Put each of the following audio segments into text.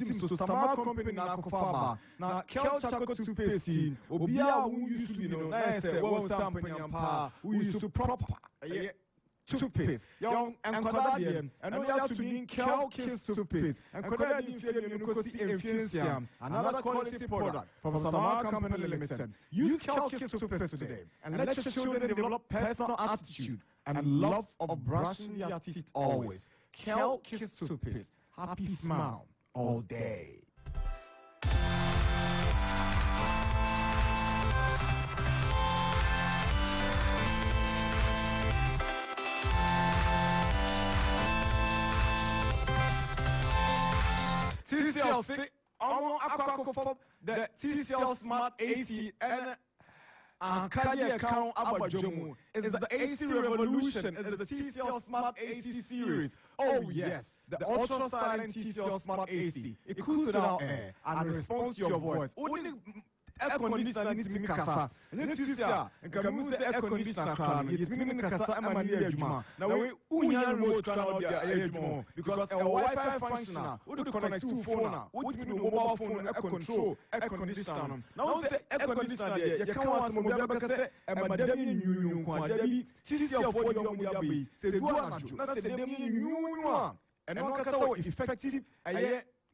team so sama company na akofaba na kel chako toothpaste obia who used to na say one sample yampa who used to proper toothpaste young and Canadian and we have to be kel kiss toothpaste and Canadian film another quality product from Sama Company Limited. Use kel kiss toothpaste today and let your children develop personal attitude and love of brushing your teeth always. Kel Kiss Toothpaste. Happy smile all day. TCL the TCL Smart AC and cardiac account Abajomu is the AC Revolution, is the TCL Smart AC series. Oh yes, the ultra silent TCL Smart AC. It cools without air and responds to your voice. Only air conditioner needs to make kasa. And TCL and can use the air conditioner crown. It's meaning kasa amani juma. Now we unya remote crown juma because a Wi-Fi functioner would connect to phone. What mean mobile phone air control air conditioner. Now the air conditioner you can't want mobile because a madam new quantity TCL for your mobile say do anacho. Na say dem new one. And one kasa effective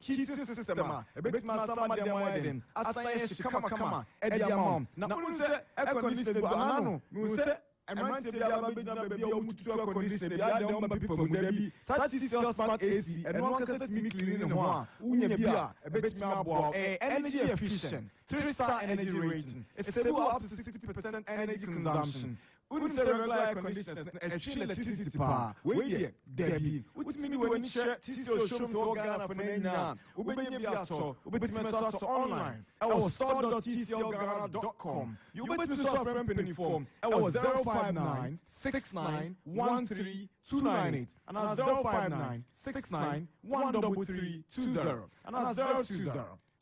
heating system a bit man sama dem widen assign she kama e dia mom na unu se air conditioner anano mu se emergency bia ba be na bia o mutu air conditioner bia dem ba people mu da bi TCL Smart AC and one cassette me cleaning ho a unya bia e bit me abo energy efficient 3-star energy rating it's stable up to 60% energy consumption. Wouldn't say regular air conditioners and electricity power. Wait there, Debbie. Which means when you share TCL shows all Ghana for Nana, Ubenyamiato, Ubetimasato online. Our store.tclghana.com. You Ubetimasato from penny form. Our 059 69 13 298 and our 059 69 133 20 and our 020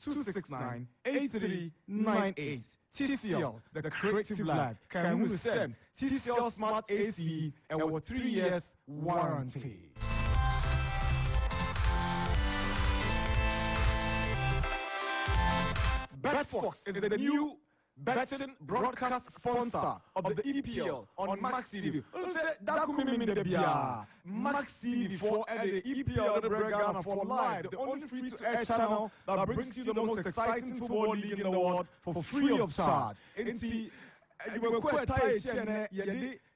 269 8398. TCL, the creative life. Can we say TCL Smart AC and our 3 years warranty? BetFox is the new betting broadcast sponsor of the EPL on Max TV. Max TV for the EPL the Ghana for live, the only free-to-air channel that brings you the most exciting football league in the world for free of charge. You were quite tired,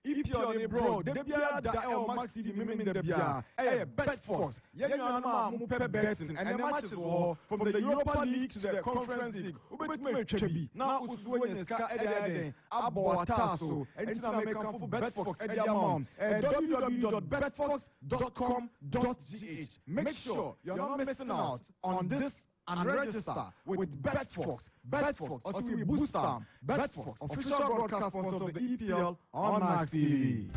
EPL bro, Debia da Max TV miming Debia, BetFox, betting, and the matches from the Europa League to the Conference League. Now, Aboataso, and it's American for BetFox and Yamam, www.betfox.com.gh. Make sure you're not missing out on this and register with BetFox. BetFox, also we boost them. BetFox, official broadcast sponsor of the EPL on Max TV.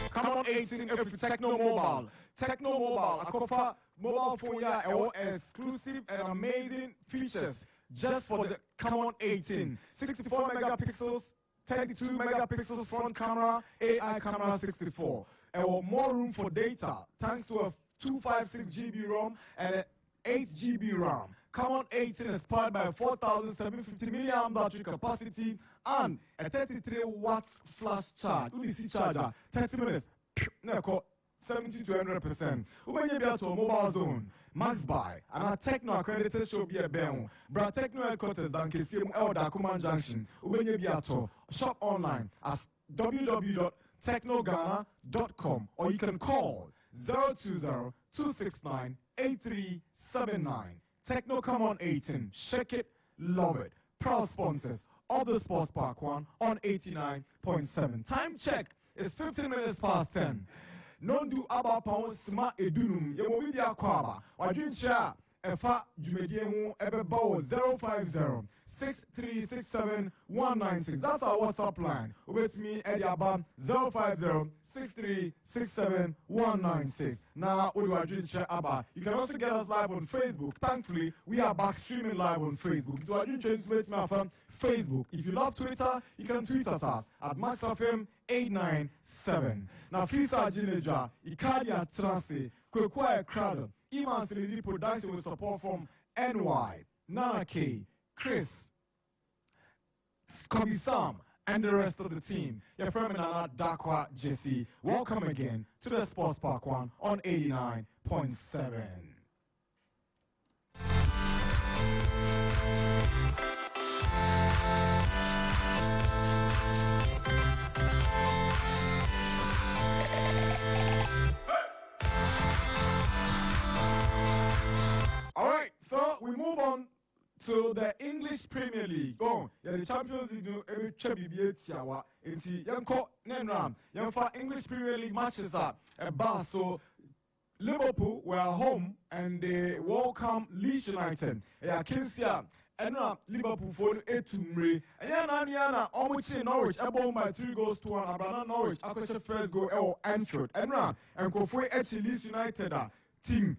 Come on, 18 every Techno Mobile. Techno Mobile, a cover mobile phone exclusive and amazing features just for the Come on 18. 64 megapixels. 32 megapixels front camera, AI camera 64. And more room for data thanks to a 256 GB ROM and an 8 GB RAM. Come on 18 is powered by a 4,750 mAh battery capacity and a 33 watts flash charge. UDC charger, 30 minutes. 70 to 100%. When you be to a mobile zone, Max Buy, and our Techno accredited show be a bell. Bra Techno headquarters than KCM El Dakuman Junction. When you be to shop online at www.technoghana.com or you can call 020-269-8379. Techno Come On 18. Shake it, love it. Proud sponsors of the SportsPack1 on 89.7. Time check is 15 minutes past 10. Non do about pound smart edunum. Ye mo media kwaba. Wadwin cha efa jumedie ho ebe bawo 050 050-6367-196. That's our WhatsApp line. With me, Eddie Abam, 050-6367-196. Now, you can also get us live on Facebook. Thankfully, we are back streaming live on Facebook. Facebook. If you love Twitter, you can tweet us at MaxFM897. Nafisa Jineja, Ikadia Transi, Kwekwae Crowder, Iman Silidi Production with support from NY, Nana K, Chris, Scobby Sam, and the rest of the team. Your friend Nana Darkwa Gyasi. Welcome again to the SportsPack1 on 89.7. All right, so we move on to the English Premier League. Oh, yeah, the Champions League every championship. English Premier League matches are a so Liverpool were home and they welcome Leeds United. Yeah, Kinsia and Liverpool for 8-3. And Yana almost Norwich about by 3-1. Abrana Norwich. Akosha first goal Anfield. And Kofu actually Leeds United team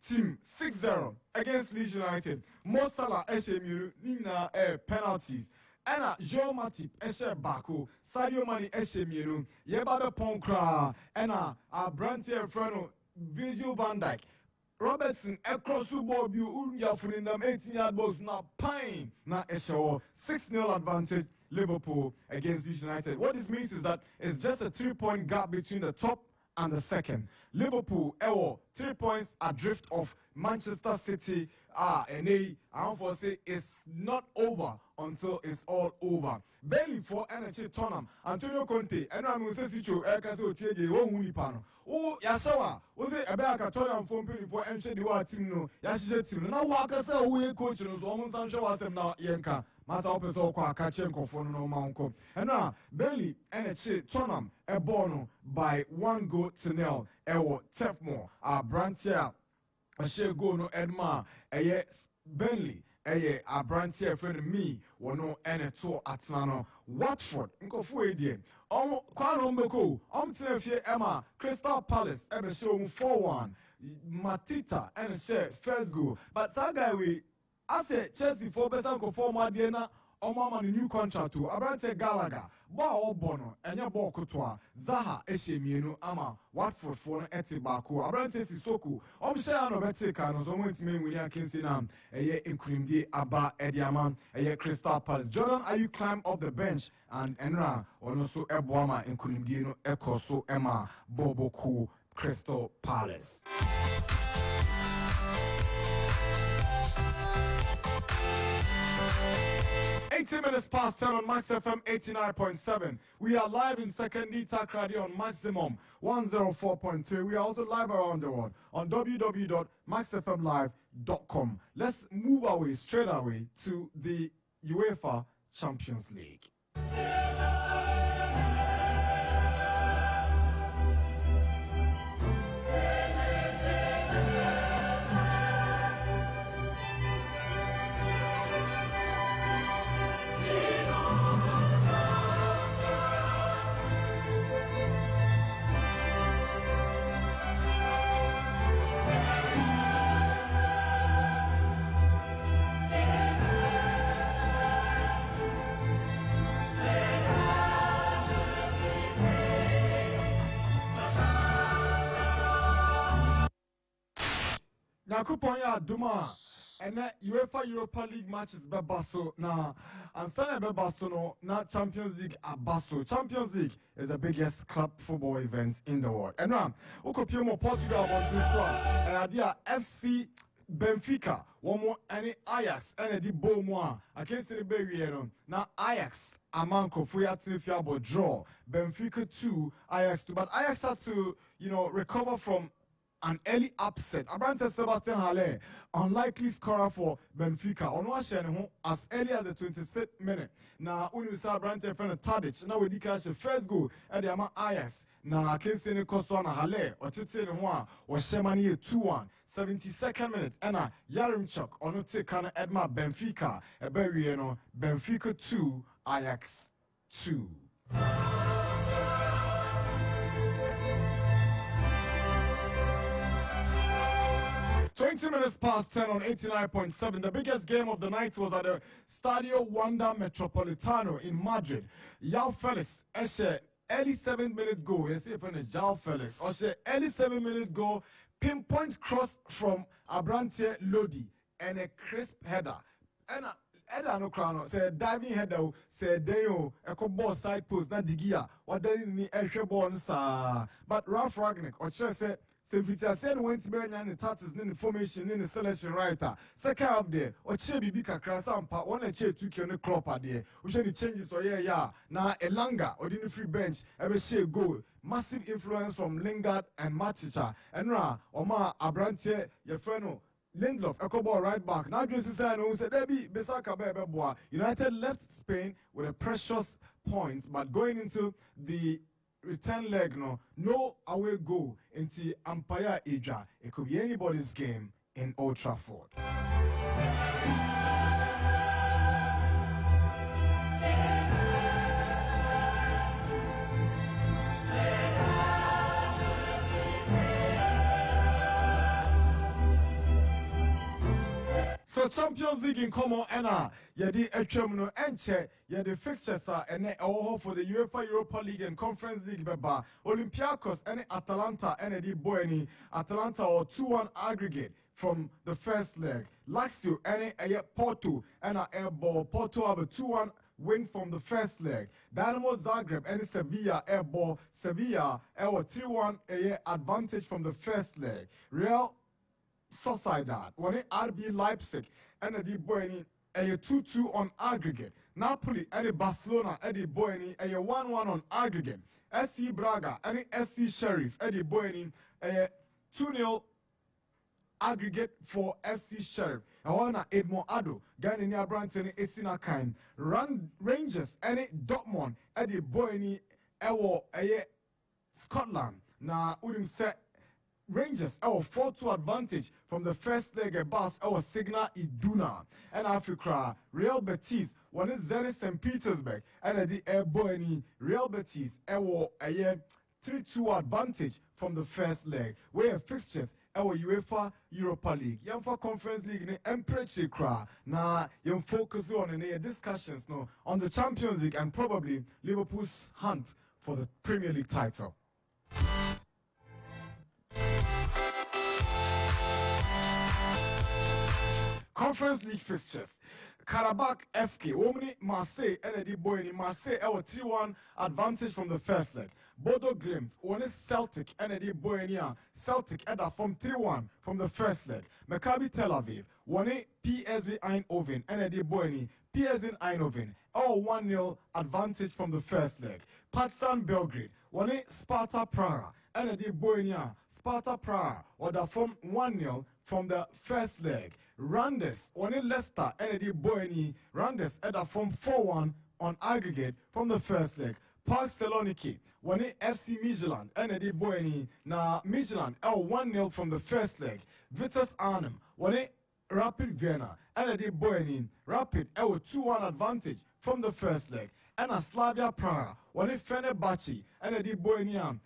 6-0 against Leeds United. Mo Salah Eshemiru Nina penalties. Anna Joe Matip Eshe Bako Sadio Mane Eshemiru Yebada Ponkra Anna Brantier Freno Virgil van Dijk Robertson across football view Unya Funindam 18-yard box na pine na Eshe 6-0 advantage Liverpool against Leeds United. What this means is that it's just a 3-point gap between the top and the second. Liverpool, 3 points adrift of Manchester City. And I want to say it's not over until it's all over. Bailey for NHA Tottenham, Antonio Conte, and I'm going to say, oh, Yashawa, was it a back at Tottenham for MC team? Yasha team. Now, Waka say, we coach, and almost was now Yanka. Masa opes okwa Kachenko for no Manko. And now, Bailey, NHA Tottenham, a bono by 1-0. Ewo Tefmo, Brantia, a share go no Edma, a yes, Bentley, a Brantia friend me, or no N2 Atlano, Watford, Nko Fuedian, Kwanomeko, Tefe Emma, Crystal Palace, ever show 4-1, Matita, and a share first goal. But Sagawi, I said Chelsea for Besanko for Madiana. Omama new contract to Abrante Gallagher, Bao Bono, and your Bokotwa, Zaha Eshemienu Ama, Watford for Etibaku, Abrante Sissoko, Omshano Betikano, so went to me William Kinsinam, a year in Krimdi, Abba Ediaman, a year Crystal Palace. Jordan, are you climb up the bench and Enra, or no so Ebwama in Krimdino, Echo so Emma, Boboku, Crystal Palace. 18 minutes past 10 on Max FM 89.7. We are live in second Talk Radio on Maximum 104.3. We are also live around the world on www.maxfmlive.com. Let's move away, straight away, to the UEFA Champions League. Nakupon ya Aduna and UEFA Europa League matches bebaso na ansana bebaso no na Champions League abaso. Champions League is the biggest club football event in the world. And now, Ukopiomo Portugal on this one, and idea FC Benfica, one more any Ajax, and the Beaumois. I can't say the baby now Ajax. Amanko Fuyatin draw Benfica 2, Ajax 2, but Ajax had to, recover from an early upset. Abrante Sebastian Haller, unlikely scorer for Benfica. On as early as the 26th minute. Now, Unisa Abrante friend Tadic. Now we catch the first goal at the Ama Ajax. Now, Kinsey Koswana Haller, or Titi Noir, or Shemani 2-1. 72nd minute. And Yarimchuk, on the Tikana Edma Benfica. A very, Benfica 2, Ajax 2. 20 minutes past 10 on 89.7. The biggest game of the night was at the Stadio Wanda Metropolitano in Madrid. João Felix, Eshe, early 7-minute goal. You see, from João Felix, Eshe, early 7-minute goal, pinpoint cross from Abrante Lodi, and a crisp header. And Eda no crown, say diving header, say Deo, a ball side post, not Digia, what they need a ball, but Ralph Ragnick, or say, Vita said went to be the taxes in the formation in the selection writer. Second up there, or Chebi Bika Krasampa, one a chair took you on the crop at there. Which any changes or yeah. Now a Langa or the free bench, ever share goal. Massive influence from Lingard and Maticha. And Ra, Omar Abrante, Yefreno, Lindelof, Ecobo right back. Now Jesse Sano said, Debbie Besaka Beboa. United left Spain with a precious point, but going into the return leg, no away goal into Empire Idra. It could be anybody's game in Old Trafford. So Champions League in common and yadi etwemno enche yadi fixtures and all for the UEFA Europa League and Conference League beba Olympiacos and Atalanta and the Boeni Atalanta or 2-1 aggregate from the first leg. Lazio and Porto and air ball Porto have a 2-1 win from the first leg. Dynamo Zagreb and Sevilla air ball Sevilla a 3-1 advantage from the first leg. Real Sociedad, one RB Leipzig, and the Boeni, a 2-2 on aggregate. Napoli, and Barcelona, Eddie Boeni, a 1-1 on aggregate. SC Braga, and SC Sheriff, Eddie Boeni, a 2-0 aggregate for FC Sheriff. Awana Edmond Ado, Ghanaian Branton, Esina Kine. Rangers, and Dortmund, Eddie Boeni, Ewo, a Scotland. Na Udim set. Rangers, our 4-2 advantage from the first leg of Bas, our Signal Iduna. And Africa, Real Betis, one is Zenit St. Petersburg, and the Air Boeni, Real Betis, our 3-2 advantage from the first leg. We have fixtures, our UEFA Europa League, UEFA Conference League, in Emperor Chikra. Now, you focus on the discussions on the Champions League and probably Liverpool's hunt for the Premier League title. Conference League fixtures. Karabakh FK, Omni Marseille, Enedi Boyni, Marseille, our 3-1 advantage from the first leg. Bodo Glimt, one is Celtic, Enedi Boynia, Celtic, Edda from 3-1 from the first leg. Maccabi Tel Aviv, one is PSV Eindhoven, Enedi Boyni, PSV Eindhoven, our 1-0 advantage from the first leg. Partizan Belgrade, one is Sparta Praha, Enedi Boynia, Sparta Praha, or from 1-0 from the first leg. Randers, one in Leicester, Enedi Boeni, Randers at a from 4-1 on aggregate from the first leg. Park Saloniki, one in FC Midtjylland, Enedi Boeni, na Midtjylland, L 1-0 from the first leg. Vitesse Arnhem, one in Rapid Vienna, Enedi Boeni, Rapid, L 2-1 advantage from the first leg. And a Slavia Praha, one in Fenerbahce, Enedi Boeni,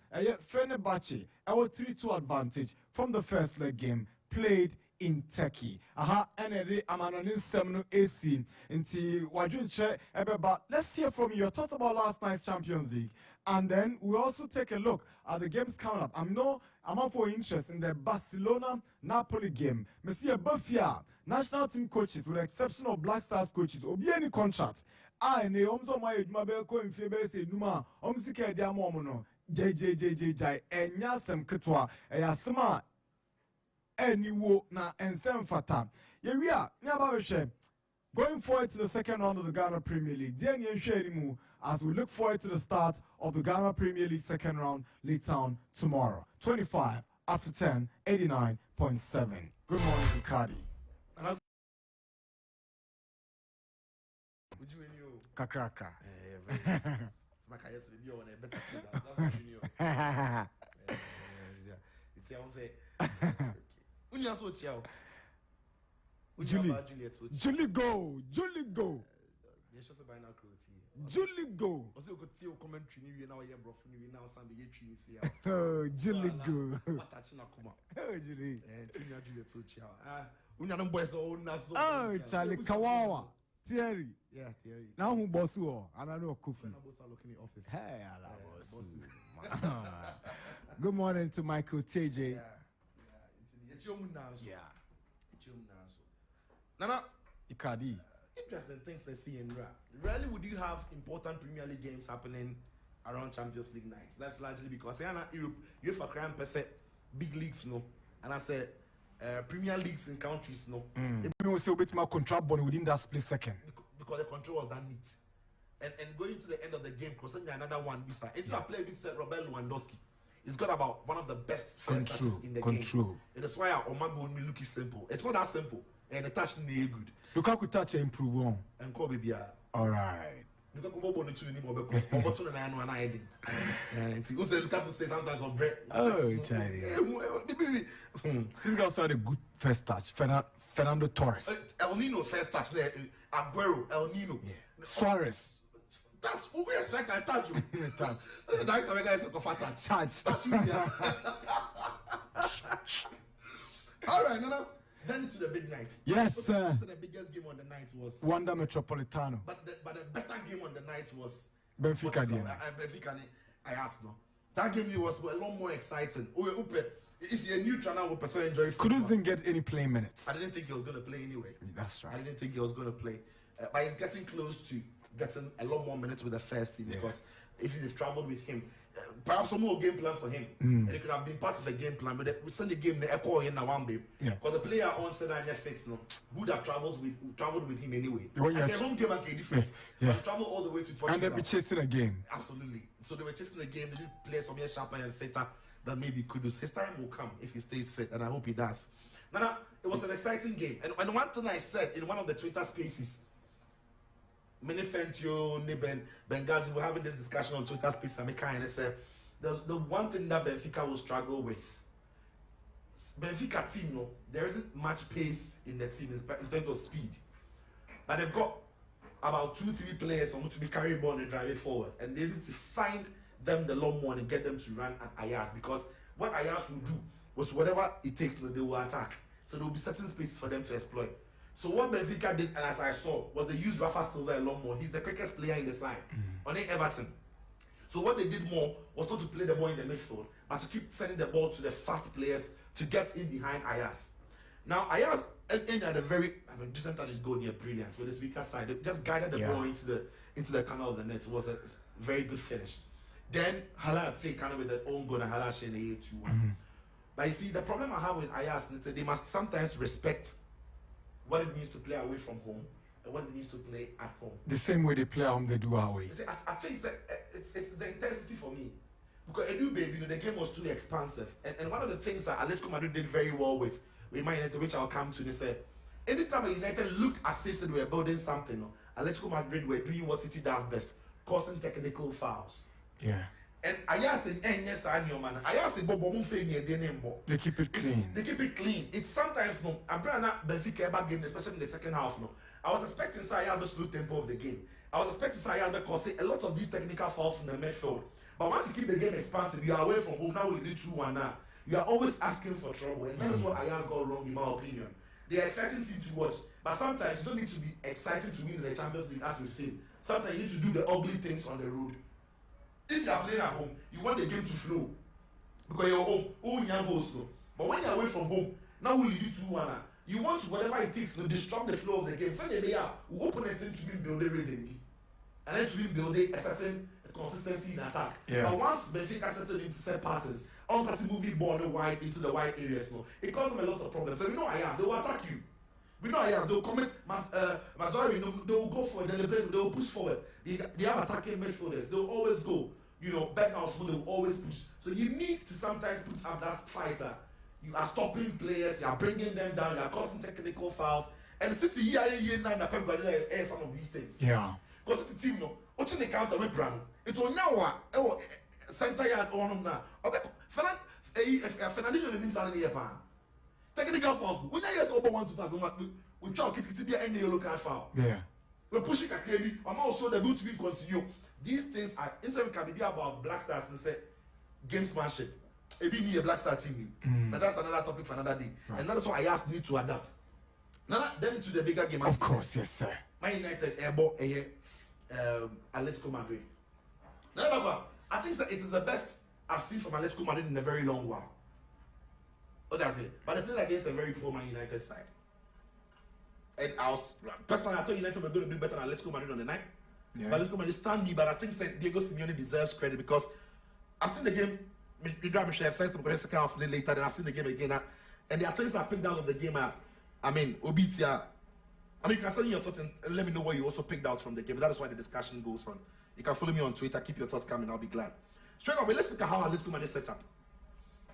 Fenerbahce, L 3-2 advantage from the first leg game played in Turkey. Enedi Amanonin Semno AC into Wajunche Ebeba. Let's hear from you. You talked about last night's Champions League. And then we also take a look at the games coming up. I'm up for interest in the Barcelona-Napoli game. Monsieur Buffia, national team coaches, with the exception of Black Stars coaches, will be any contract. Ne omzo ma eduma be ko mfie se numa omsika dia mo no jjjjj enya sem ketwa eyasema eniwo na ensem Fattal. Yewia nyaba behwe going forward to the second round of the Ghana Premier League. Then you as we look forward to the start of the Ghana Premier League second round later on tomorrow. 25 after 10, 89.7. Good morning, Cardi. Would you in you? Kakraka. Smaka yesterday, you on a better chill. That's what you know. It's here, I say. When you also chill. Julie go. Yes, just by now, cruelty. Julie go. Also, you could see your commentary. You now, you're broken. You now, Sunday, you see. Oh, Julie go. What touching a kuma? Oh, Julie. And Tina Juliet to chill. When you're boys, oh, oh, Charlie Kawawa. Thierry. Yeah, Thierry. Now who boss you? I don't know Kofi. When I was looking in the office. Hey, I love boss. Good morning to Michael TJ. Yeah. It's your moon now. Yeah. It's your moon now. Nana. Ikadi. Interesting things they see in Ra. Rarely would you have important Premier League games happening around Champions League nights. That's largely because Europe, UEFA crime per se, big leagues no, and I said Premier Leagues in countries no. It will say a bit more contract bond within that split second because the control was that neat. And going to the end of the game, crossing another one, it's a player with Robert Lewandowski. He's got about one of the best first touches in the game. It is why Omago only look is simple. It's not that simple. And the touch is good. Lukaku touch and improve on. And Kobe be alright. Lukaku bobo no tuni mo beko. Obo tuni na anu ana edin. And see, say Lukaku say sometimes on bread. Oh, Charlie. This guy also had a good first touch. Fernando Torres. El Nino first touch there. Aguero. El Nino. Yeah. Suarez. That's who we expect I touch you. Touch. That guy is a touch. Touch. All right, no. Then to the big night. Yes, sir. The biggest game on the night was Wanda Metropolitano. But the better game on the night was Benfica. Benfica. I asked no. That game was a lot more exciting. If you're a neutral now, we'll person enjoy. Couldn't get any playing minutes. I didn't think he was going to play anyway. That's right. I didn't think he was going to play, but he's getting close to getting a lot more minutes with the first team because if you've traveled with him. Perhaps some more game plan for him. And it could have been part of a game plan, but we send the game the echo in now one babe. Because the player on said that fixed no would have traveled with him anyway. And their home game and different. But travel all the way to Portugal. And they'll be chasing a game. Absolutely. So they were chasing the game, they did play some year sharper and fitter than maybe Kudus. His time will come if he stays fit, and I hope he does. Now it was an exciting game. And one thing I said in one of the Twitter spaces. Many Fentio, Benghazi were having this discussion on Twitter space and I said the one thing that Benfica will struggle with. Benfica team, no, there isn't much pace in the team in terms of speed. But they've got about 2-3 players who want to be carrying ball and drive it forward. And they need to find them the long one and get them to run at Ayas because what Ayas will do was whatever it takes, they will attack. So there will be certain spaces for them to exploit. So what Benfica did, and as I saw, was they used Rafa Silva a lot more. He's the quickest player in the side. On Everton. So what they did more was not to play the ball in the midfield, but to keep sending the ball to the fast players to get in behind Ayas. Now Ayas ended a very decent touch goal near brilliant with his weaker side. They just guided the ball into the corner of the net. It was a very good finish. Then Hala take kind of with their own goal and Hala Shane 2-1. But you see, the problem I have with Ayas is that they must sometimes respect what it means to play away from home and what it means to play at home. The same way they play at home, they do away. I think it's the intensity for me. Because Edu baby, the game was too expansive. And one of the things that Atletico Madrid did very well with Man United, which I'll come to, they said, anytime United looked as if they were building something, Atletico Madrid were doing what City does best, causing technical fouls. Yeah. And they keep it clean. They keep it clean. It's sometimes no. Abrana Benfica ever game, especially in the second half. No, I was expecting Sayal the slow tempo of the game. I was expecting Sayal because a lot of these technical faults in the midfield. But once you keep the game expansive, you are away from home. Now we do 2-1 now. You are always asking for trouble, and that's what Ayaz got wrong in my opinion. They are exciting team to watch, but sometimes you don't need to be excited to win in the Champions League, as we say. Sometimes you need to do the ugly things on the road. If you are playing at home, you want the game to flow because you're home. Oh, you goes slow. But when you're away from home, now we do 2-1. You want to, whatever it takes to disrupt the flow of the game. Sunday they are we open it to be building rhythm, and then to be building a certain consistency in attack. Yeah. But once Benfica settled into set passes, on passing moving ball wide into the wide areas, it caused them a lot of problems. So we know Ayaz, they will attack you. We know Ayaz, they will commit Mazori, they will go forward, they will push forward. They have attacking midfielders, they will always go. you know, Beckhouse will always push. So you need to sometimes put up that fighter. You are stopping players, you are bringing them down, you are causing technical fouls. And City year 9 some of these things. Yeah. Because the team no, watching the counter with Brand. It will now center yard on now. Okay, Fernandinho the names are in the pan. Technical fouls. When I yes over 1-2001, we try to be any yellow card foul. Yeah. We're pushing a clearly. I'm also the good to be continue. These things are instead can be about Black Stars and say gamesmanship. Maybe me a Black Star team, but that's another topic for another day. Right. And that's why I asked need to adapt. Now then to the bigger game. Of course, yes, sir. Man United airball Atletico Madrid. Now I think that it is the best I've seen from Atletico Madrid in a very long while. What I say, but they played against a very poor Man United side. And I was personally I thought United were going to do better than Atletico Madrid on the night. Yeah. But Atletico Madrid stand me, but I think Diego Simeone deserves credit because I've seen the game. We drive share first, but second half later. Then I've seen the game again, and there are things I picked out of the game. I mean, Obitia. I mean, you can send me your thoughts and let me know what you also picked out from the game. That is why the discussion goes on. You can follow me on Twitter. Keep your thoughts coming. I'll be glad. Straight away, let's look at how Atletico Madrid set up.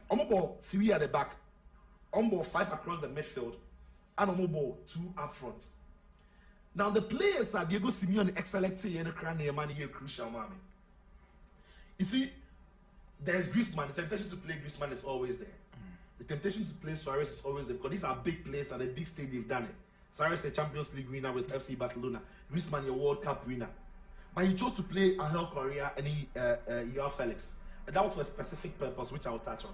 Ball 3 at the back, ball 5 across the midfield, and ball 2 up front. Now the players are Diego Simeone excellent in the crown crucial mommy. You see. There's Griezmann. The temptation to play Griezmann is always there. The temptation to play Suarez is always there because these are big players and a big stage they've done it. Suarez is a Champions League winner with FC Barcelona. Griezmann, your World Cup winner. But he chose to play Angel Correa and Joao Felix. And that was for a specific purpose, which I'll touch on.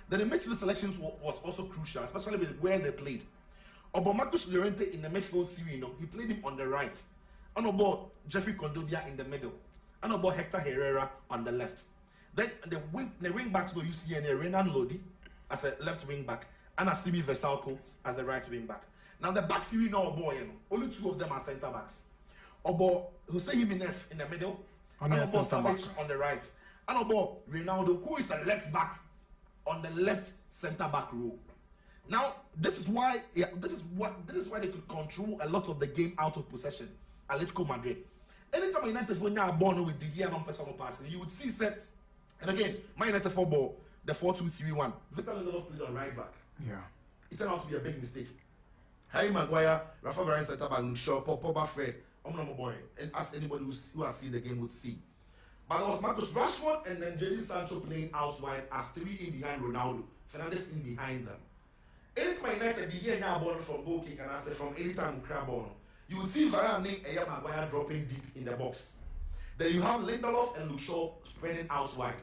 Then the midfield selections was also crucial, especially with where they played. Marcus Llorente in the midfield 3, he played him on the right. And about Jeffrey Condobia in the middle. And about Hector Herrera on the left. Then the wing backs will you see Renan Lodi as a left wing back and Assimi Versalco as the right wing back. Now the back 3 now only 2 of them are centre backs. Jose Jimenez in the middle and Savage on the right. And Ronaldo, who is a left back on the left centre back row. Now this is why they could control a lot of the game out of possession. Atletico Madrid. Anytime United when you are born with the here non-personal passing, you would see that. And again, Man United football, the 4-2-3-1. Victor Lindelof played on right back. Yeah. It turned out to be a big mistake. Harry Maguire, Rafa Varane set up and Shaw, Pogba, Fred, boy, and as anybody who has seen the game would see. But it was Marcus Rashford and then Jadon Sancho playing out wide as 3 in behind Ronaldo. Fernandes in behind them. Anytime United, the year now born from goal kick and I said from anytime crab ball, you will see Varane and Maguire dropping deep in the box. Then you have Lindelof and Luke Shaw spreading out wide.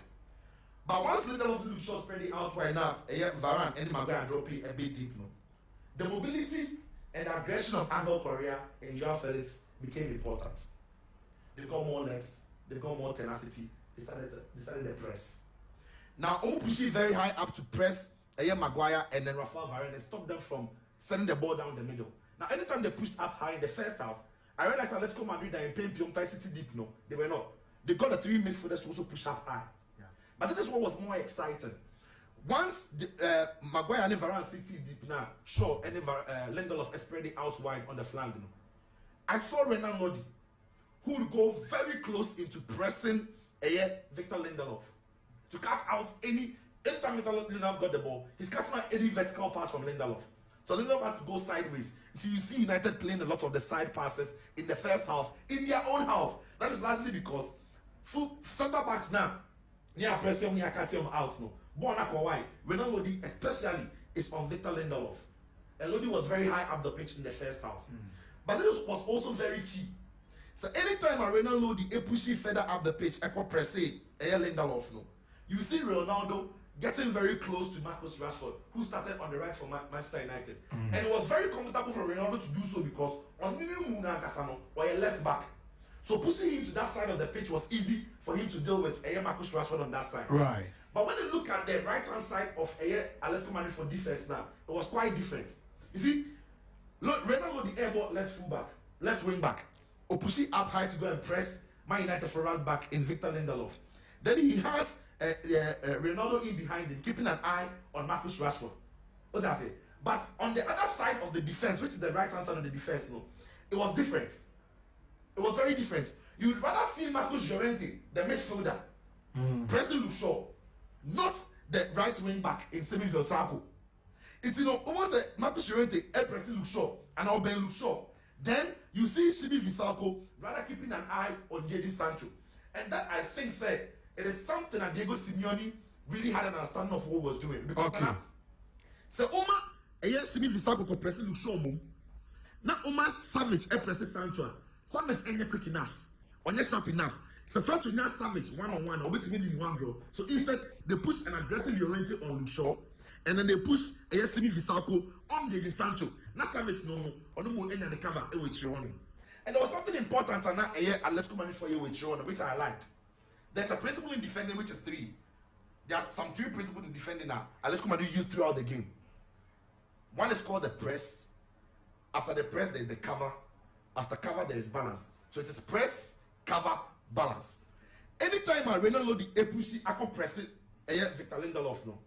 But once Lindelof and Luke Shaw spreading out wide enough, Varane and Maguire dropping a bit deep. The mobility and aggression of Angel Correa and Joao Felix became important. They got more legs, they got more tenacity, they started the press. Now, pushing very high up to press Maguire and then Rafael Varane and stop them from sending the ball down the middle. Now, anytime they pushed up high in the first half, I realized Atletico Madrid are in pain Piontai City deep. No, they were not. They got the 3 midfielders to also push up high. Yeah. But then this one was more exciting. Once Maguire and Varane City deep now, Shaw and Lindelof spreading out wide on the flank. I saw Renan Lodi, who would go very close into pressing Victor Lindelof to cut out anytime Victor Lindelof got the ball, he's cutting out any vertical pass from Lindelof. So Lindelof had to go sideways. So you see United playing a lot of the side passes in the first half, in their own half. That is largely because centre backs now, near pressure, near cutting out no. Why? Renan Lodi especially is on Victor Lindelof. And Lodi was very high up the pitch in the first half. But this was also very key. So anytime a Renan Lodi pushing further up the pitch, pressing Lindelof no. You see Ronaldo getting very close to Marcus Rashford, who started on the right for Manchester United. And it was very comfortable for Ronaldo to do so because on Muna Gasano or a left back. So pushing him to that side of the pitch was easy for him to deal with Marcus Rashford on that side. Right. But when you look at the right-hand side of Atletico Madrid for defense now, it was quite different. You see, Ronaldo the airball left wing back, or pushing up high to go and press Man United for right back in Victor Lindelof. Then he has Ronaldo in behind him, keeping an eye on Marcus Rashford. What does I say? But on the other side of the defense, which is the right hand side of the defense, no, it was different. It was very different. You'd rather see Marcus Llorente, the midfielder, Pressing Luke Shaw, not the right wing back in semi-Vilsaco. It's almost a Marcus Llorente pressing Luke Shaw and I'll Ben Luke Shaw. Then you see Shibi Visako rather keeping an eye on Jadon Sancho. And that I think said it is something that Diego Simeone really had an understanding of what he was doing. Because so Oma Shibi Visako could press Luke Shaw mum. Now Oma Savage press Sancho. Savage ain't quick enough. Or not sharp enough. So Sancho now Savage one-on-one or waiting in one girl. So instead they push an aggressive Llorente on Luke Shaw. And then they push Shibi Visako on Jadon Sancho. Not Savage no or no more any the cover with Chiron. And there was something important and that Atletico Madrid for you with Chiron, which I liked. There's a principle in defending which is 3. There are some 3 principles in defending that Atletico Madrid used throughout the game. One is called the press. After the press, there is the cover. After cover, there is balance. So it is press, cover, balance. Anytime I Ronaldo the Epusi Ako press it, Victor Lindelof no.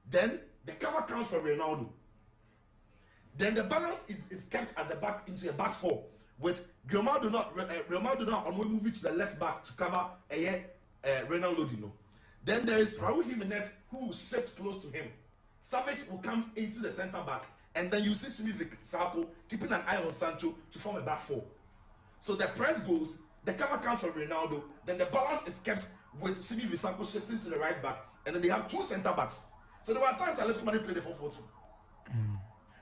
Then the cover comes from Ronaldo. Then the balance is kept at the back into a back 4 with Ronaldo not on move it to the left back to cover Ronaldo Dino. Then there is Raul Jimenez who sits close to him. Savage will come into the center back and then you see Shibi Visako keeping an eye on Sancho to form a back 4. So the press goes, the cover comes from Ronaldo, then the balance is kept with Shibi Visako shifting to the right back and then they have 2 center backs. So there were times Atletico Madrid played the 4-4-2.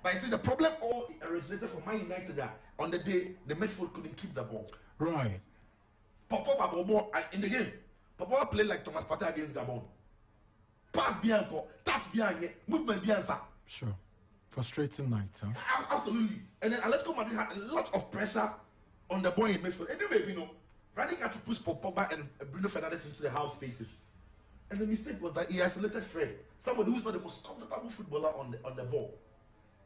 But you see, the problem all originated from Man United that on the day the midfield couldn't keep the ball. Right. Pop in the game. Papa played like Thomas Partey against Gabon. Pass bien, touch bien, movement bien. Sure. Frustrating night, huh? Absolutely. And then Atletico Madrid had a lot of pressure on the boy in midfield. Anyway, Ranić had to push Pogba and Bruno Fernandes into the half spaces. And the mistake was that he isolated Fred, somebody who's not the most comfortable footballer on the ball.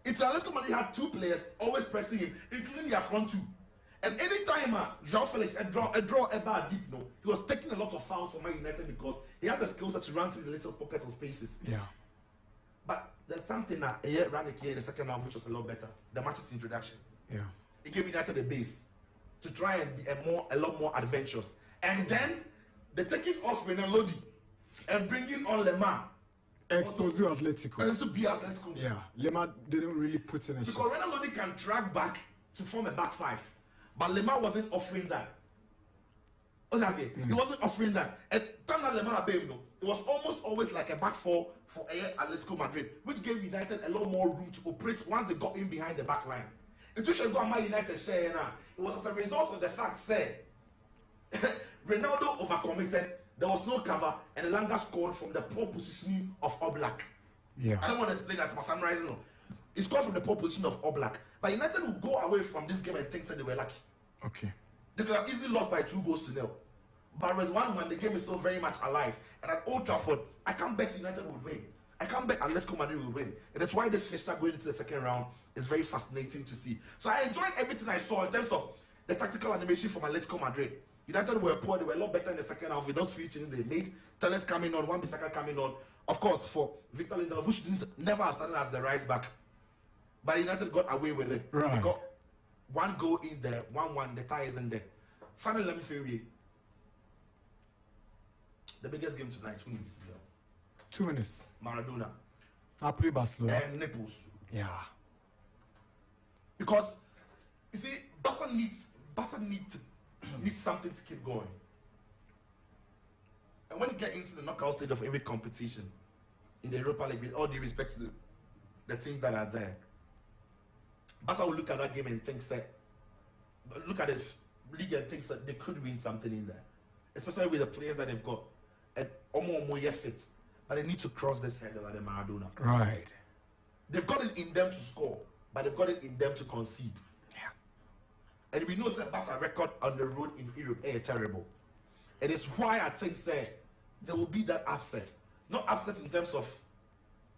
It's Atletico Madrid had 2 players always pressing him, including their front 2. And anytime João Felix draw a bar deep, he was taking a lot of fouls for Man United because he had the skills to run through the little pockets of spaces. Yeah. But there's something that Ranić here in the second half which was a lot better. The match's introduction. Yeah. It gave United a base to try and be a lot more adventurous. And then the taking off Renan Lodi and bringing on Lemar. Ex-Sozio Atletico. And so be Atletico. Yeah, Lemar didn't really put in a shot. Because Renan Lodi can drag back to form a back 5. But Lemar wasn't offering that. What's that say? He wasn't offering that. And time that Lemar it was almost always like a back 4 for Atletico Madrid, which gave United a lot more room to operate once they got in behind the back line. Intuition got Man United share now. It was as a result of the fact said Ronaldo overcommitted. There was no cover, and Elanga scored from the poor positioning of Oblak. Yeah. I don't want to explain that to my sunrise. He scored from the poor position of Oblak. But United will go away from this game and think that they were lucky. Okay. They could have easily lost by 2-0. But with 1-1, the game is still very much alive. And at Old Trafford, I can't bet United will win. I can't bet Atletico Madrid will win. And that's why this fixture going into the second round is very fascinating to see. So I enjoyed everything I saw in terms of the tactical animation from Atletico Madrid. United were poor, they were a lot better in the second half with those few changes they made. Teles coming on, Wan-Bissaka coming on. Of course, for Victor Lindelof, who shouldn't never have started as the right back. But United got away with it. Right. They got 1 goal in there, 1-1, the tie is in there. Finally, let me feel you. The biggest game tonight, 2 minutes. Maradona. Napoli, Barcelona. And Naples. Yeah. Because, you see, Barca needs something to keep going. And when you get into the knockout stage of every competition in the Europa League, with all due respect to the teams that are there, Barca will look at that game and think that, look at the league and think that they could win something in there, especially with the players that they've got. And almost fit, but they need to cross this hurdle at the Maradona. Right. They've got it in them to score, but they've got it in them to concede. Yeah. And we know that Barca record on the road in Europe is terrible. It is why I think there will be that upset. Not upset in terms of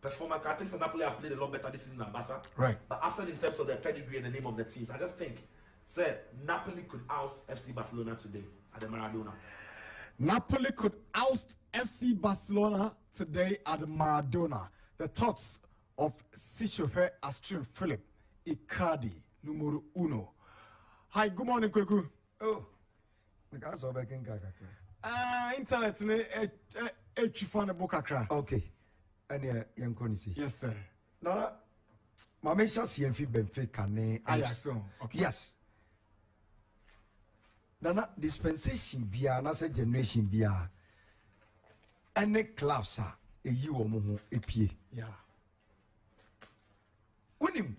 performance. I think Napoli have played a lot better this season than Barca. Right. But upset in terms of their pedigree and the name of the teams. I just think, Napoli could oust FC Barcelona today at the Maradona. Napoli could oust FC Barcelona today at Maradona. The thoughts of Sitsofe Atsrim Philip, Icardi, numero 1. Hi, good morning, Kweku. Oh, the guys are back in Gaga. Internet ne twifan ne bokakra. Okay. And young Conisi. Yes, sir. No, my mention CMF Benfica ne Ajax. Okay. Yes. Nana dispensation bia na say generation bia. Any clubs are a you or more a pie. Yeah. Unim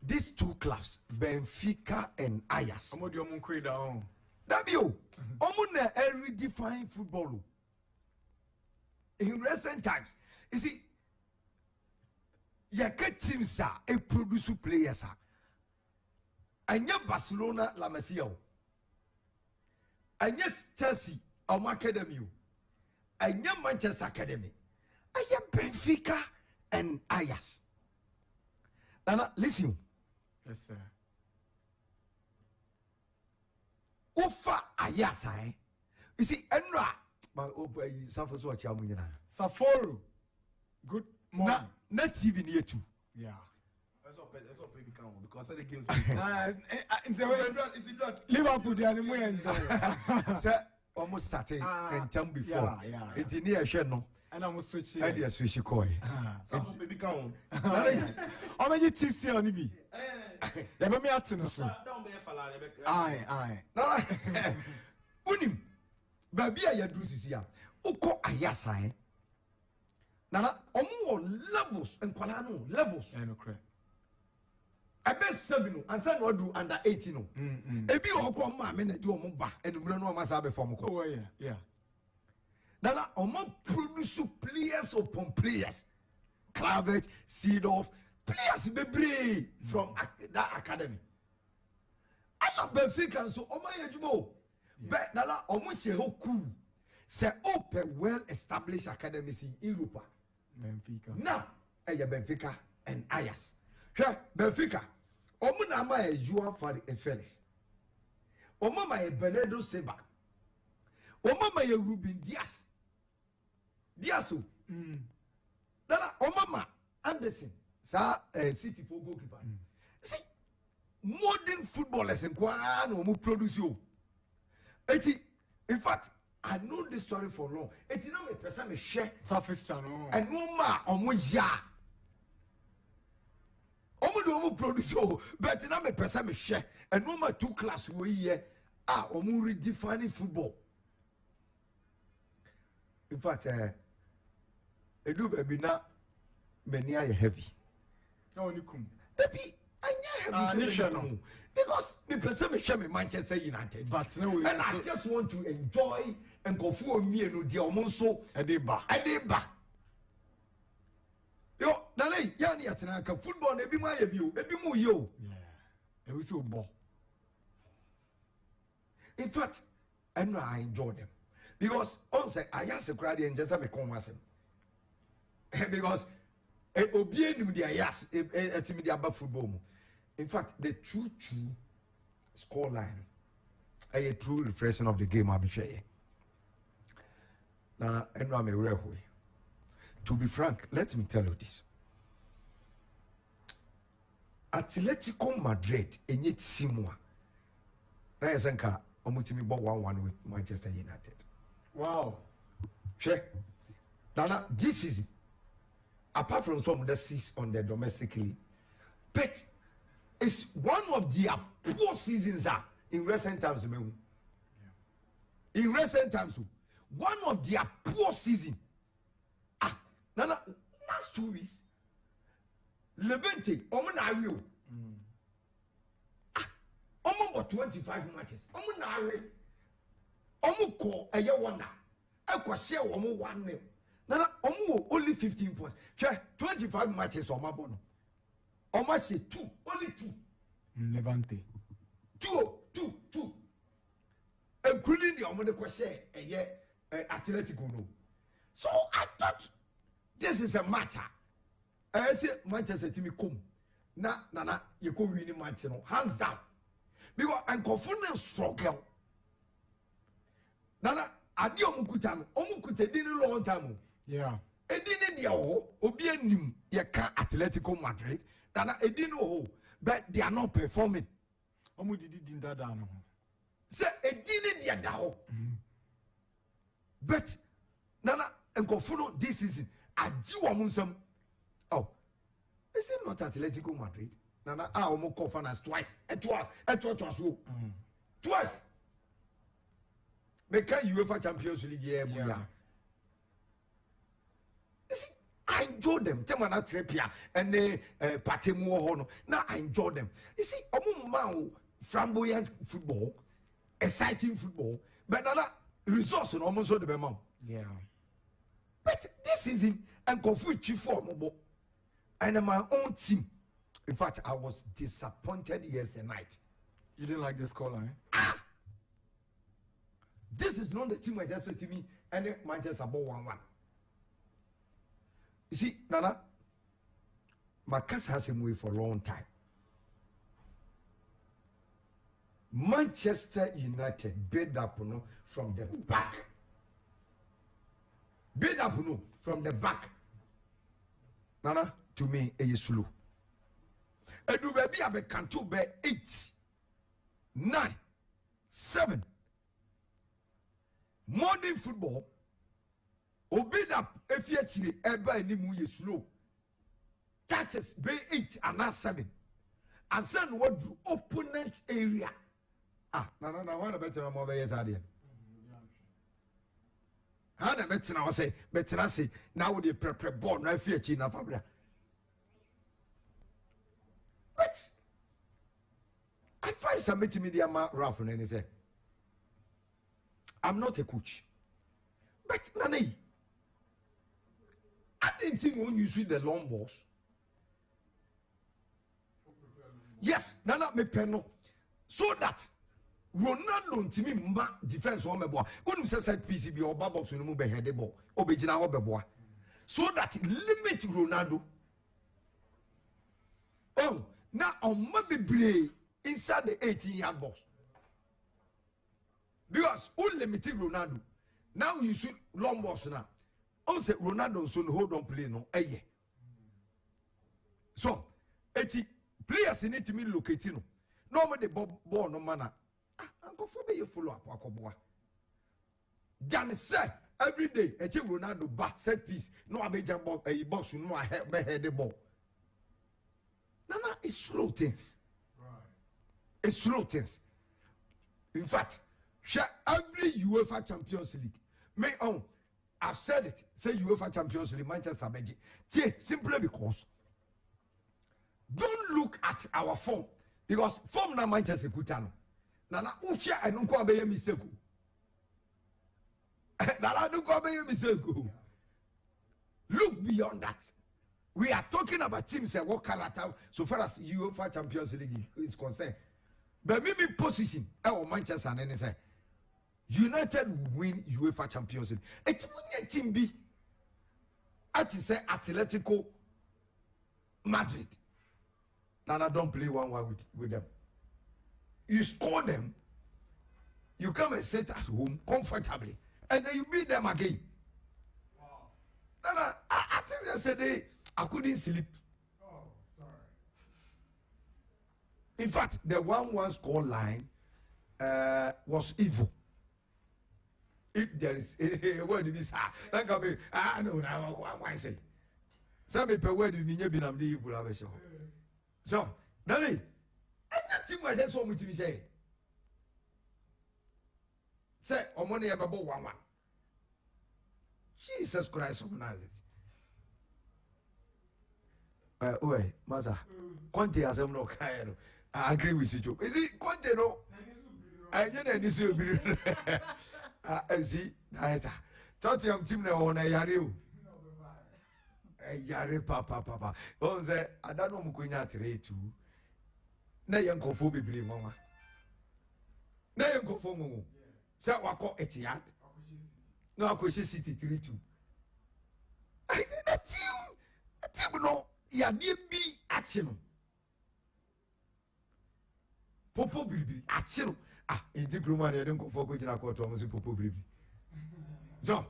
these two clubs, Benfica and Ajax. Amodi omun down. Dabio, omuna redefine football. In recent times, you see, ya get teams are a produce players are. Anya Barcelona La Masia. Anya Chelsea or Academy. Anya Manchester Academy. Anya Benfica and Ajax. Now listen. Yes, sir. Ufa Ajax, you see, Enra. Saforu. Good morning. Na TV near too. Yeah. That's all baby count because the games. Liverpool they are the winners. Sir, almost started and time before. Yeah. It's near Shannon. And I'm switching. I did switch coin. That's baby count. How many TC on be? They be me Atsrim. Don't be a fella. Aye. Unim. Baby, I do this here. Oko Ayasa. Nana, omu levels and Kwalano levels. I know correct. I bet 7 and some will do under 18. Ebi oko ma me na do omo ba enumre no ma sa be form ko. Oh yeah. Nana, omo produce players upon players. Clavet, Seedorf, players bebre from that academy. Ala Benfica so omo yejubo. But Nala omo se ho cool. Say open well established academies in Europa. Benfica. Now, Benfica and Ajax. Here, Benfica. Omo na ma Joao Felix. Omo ma Bernardo Silva. Omo ma Ruben Dias. Diaso. Nana omo ma Anderson. Sa City for goalkeeper. See, modern footballers in kwa no mo produce you. In fact, I know this story for long. It's not a person share. Surface channel. And no ma omo ya. Omo do omo produce o, but it's not a person share. And no ma 2 class we here. Omo redefining football. In fact, edu baby na many are heavy. No ni kum. Baby, anya heavy. Because the person me share me Manchester United. But no, and I just want to enjoy and go for me and the almost Ediba. Yo, Nale, yani atenaka football na ebi ma ebi mu yo. Yeah. It was so ball. In fact, I enjoy them. Because on say I ask a crowd and just have a conversation. Because obi enim dia yas etimi dia ba football mu. In fact, the true score line, a true reflection of the game I'll be sharing. Now, to be frank, let me tell you this. Atletico Madrid, and yet Simua. Now, I think Omutimi bought 1-1 with Manchester United. Wow. Check. Now, this is apart from some that sees on the domestic league, but it's one of their poor seasons in recent times. In recent times, one of their poor seasons. Nana, last 2 weeks, Levante, Omo about 25 matches. Omo ko a year one. I share Omo 1-0. Nana, Omo only 15 points. Share 25 matches on my bono. How much say 2? Only 2. Levante. 2. Including the Omo Kwase a year Atletico no. So I thought this is a matter. I say Manchester team come. Nana, you go winning match no. Hands down. Because I'm confident struggle. Nana, adi omukuta didn't long time. Yeah. Edini dia ho obi anim ye ka Atletico Madrid. Nana edini ho but they are not performing. Omu didi dinda da no. Say edini dia da ho. But Nana and Kofuno this season, I do some. Oh, is it not Atletico Madrid? Nana, I almost call finance twice. And twice. Twice. Make UEFA Champions League yeah. You see, I enjoy them. Tell me na Trippier and Patemu Hono. Now I enjoy them. You see, flamboyant football, exciting football, but Nana resource on almost all the amount. Yeah. But this season, I'm confused chief for mobile. And my own team. In fact, I was disappointed yesterday night. You didn't like the scoreline? This is not the team I just said to me, and Manchester about 1-1. You see, Nana, my case has him away for a long time. Manchester United build up from the back. Build up from the back. Nana, to me, a slow. And do baby have a canto by 8, 9, 7. Modern football, build up if you actually ever any more slow. Catches by 8 and not 7. And then what do opponent area? No, what about the mobile years are there? Hana better now say, better say, now they prepare ball, no fear China Fabra. But advice I made to media Ralph and he said, I'm not a coach. But Nani, I didn't think when you see the long balls. Yes, Nana me penno. So that Ronaldo to me defense on my boy. When you say PCB or Babox in the move head the ball, or Bejina or Bebois. So that limit Ronaldo. Oh, now on my baby inside the 18-yard box. Because only limited Ronaldo. Now you shoot long balls now. On say Ronaldo soon hold on play no. Eh. So, 80 players need to be located. Normally the ball no manner. Uncle for you follow up Wakoboa. Jan said every day a Ronaldo back set piece. No abeja ball a box no I head the ball. Nana, it's slow things. Right. It's slow things. In fact, every UEFA Champions League. I've said it. Say UEFA Champions League, Manchester Beji. Simply because don't look at our form. Because form na Manchester Kutano. Nana Ucha I don't go be mistake. Nana don't go be mistake. Look beyond that. We are talking about teams that work character so far as UEFA Champions League is concerned. But maybe position our Manchester and say United will win UEFA Champions League. It will team be at say Atletico Madrid. Nana don't play 1-1 with them. You score them, you come and sit at home comfortably, and then you beat them again. Wow. Nana, I think yesterday I couldn't sleep. Oh, sorry. In fact, the 1-1 score line was evil. If there is a word to be said, no, I say. Some people word to me, I'm the evil of a show. So, Nani, I'm not too much as so much to say. Say, on money about 1-1. Jesus Christ of Nazareth. Wait, Maza, Conte has no kind. I agree with you. Is it Conte? No, I didn't see. I see. Tottenham team na on a yari. Yari papa. On say I don't know mukunya three two. Na yanko fo bibili mama. Na yanko fo mumu. Say wako Etihad. No Akoshi City 3-2. I did that team. That team no. Ya bi action. Popo bibi action. Inti Gruma they don't go for going to court almost Popo bibi. So,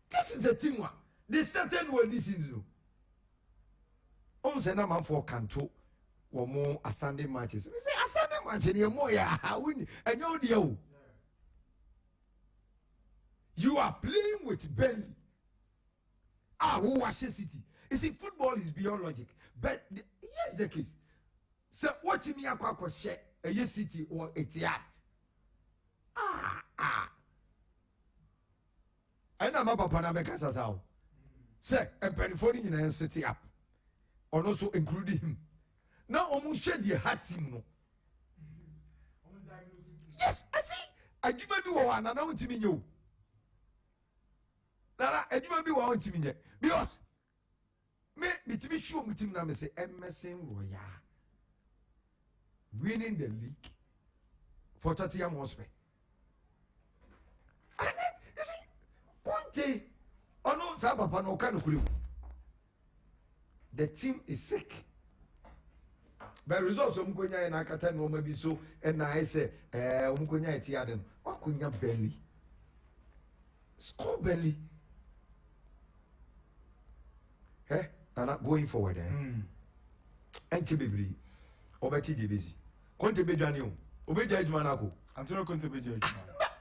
this is a team one. They started well this season. On sena man for Kanto or more outstanding matches. We say outstanding match in your more ya win and you you are playing with Burnley. Who watches City? You see, football is beyond logic. But here's the case. So what me akwa share a City or Etihad? I know my papa na make us how. Say, and Pennyphone in City up. Or also including him. Now almost shed the heart team. No. Yes, I see. I do maybe one and I want to mean you. Nana, I do maybe one to mean because me to be sure me team now say MSN Royal winning the league for Tottenham Hotspur. And you see, Conte, oh no, Papa no can clue. The team is sick. But results of Mkonya and Akata no maybe so, and I say, Mkonya Etiaden, what could you belly? Score belly. Eh? Nana going forward, and Chibibri, Obeti Dibizi. Conte Bejanio, Obeja Manako. I'm not going to be judged.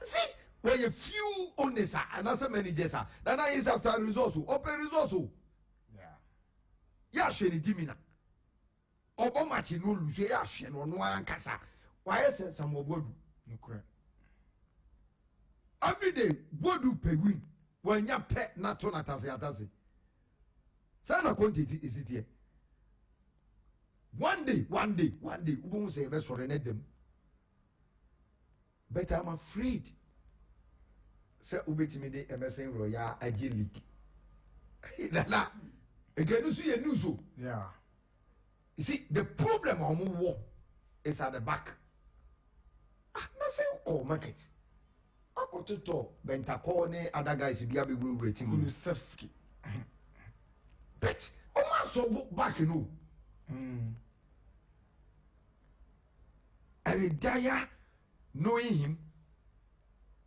See, where a few owners and as many jessa, then I is after resource, open resource. Yeah, Shani Dimina. Obomachi no lose, yeah, Shen or no Kasa. Why I said some more wood? No correct. Every day, what do pay win when your pet not on Atasi? Sana quantity is it here? One day, we won't say best for them. But I'm afraid. Say, Ubeti me MSN Royal IG League. Nana, again, you see a news. Yeah. You see, the problem on war is at the back. Nothing call market. I got to talk. Bentakone, other guys, be a big rating. Kulusevski. But, so back, you know. And Daya, knowing him,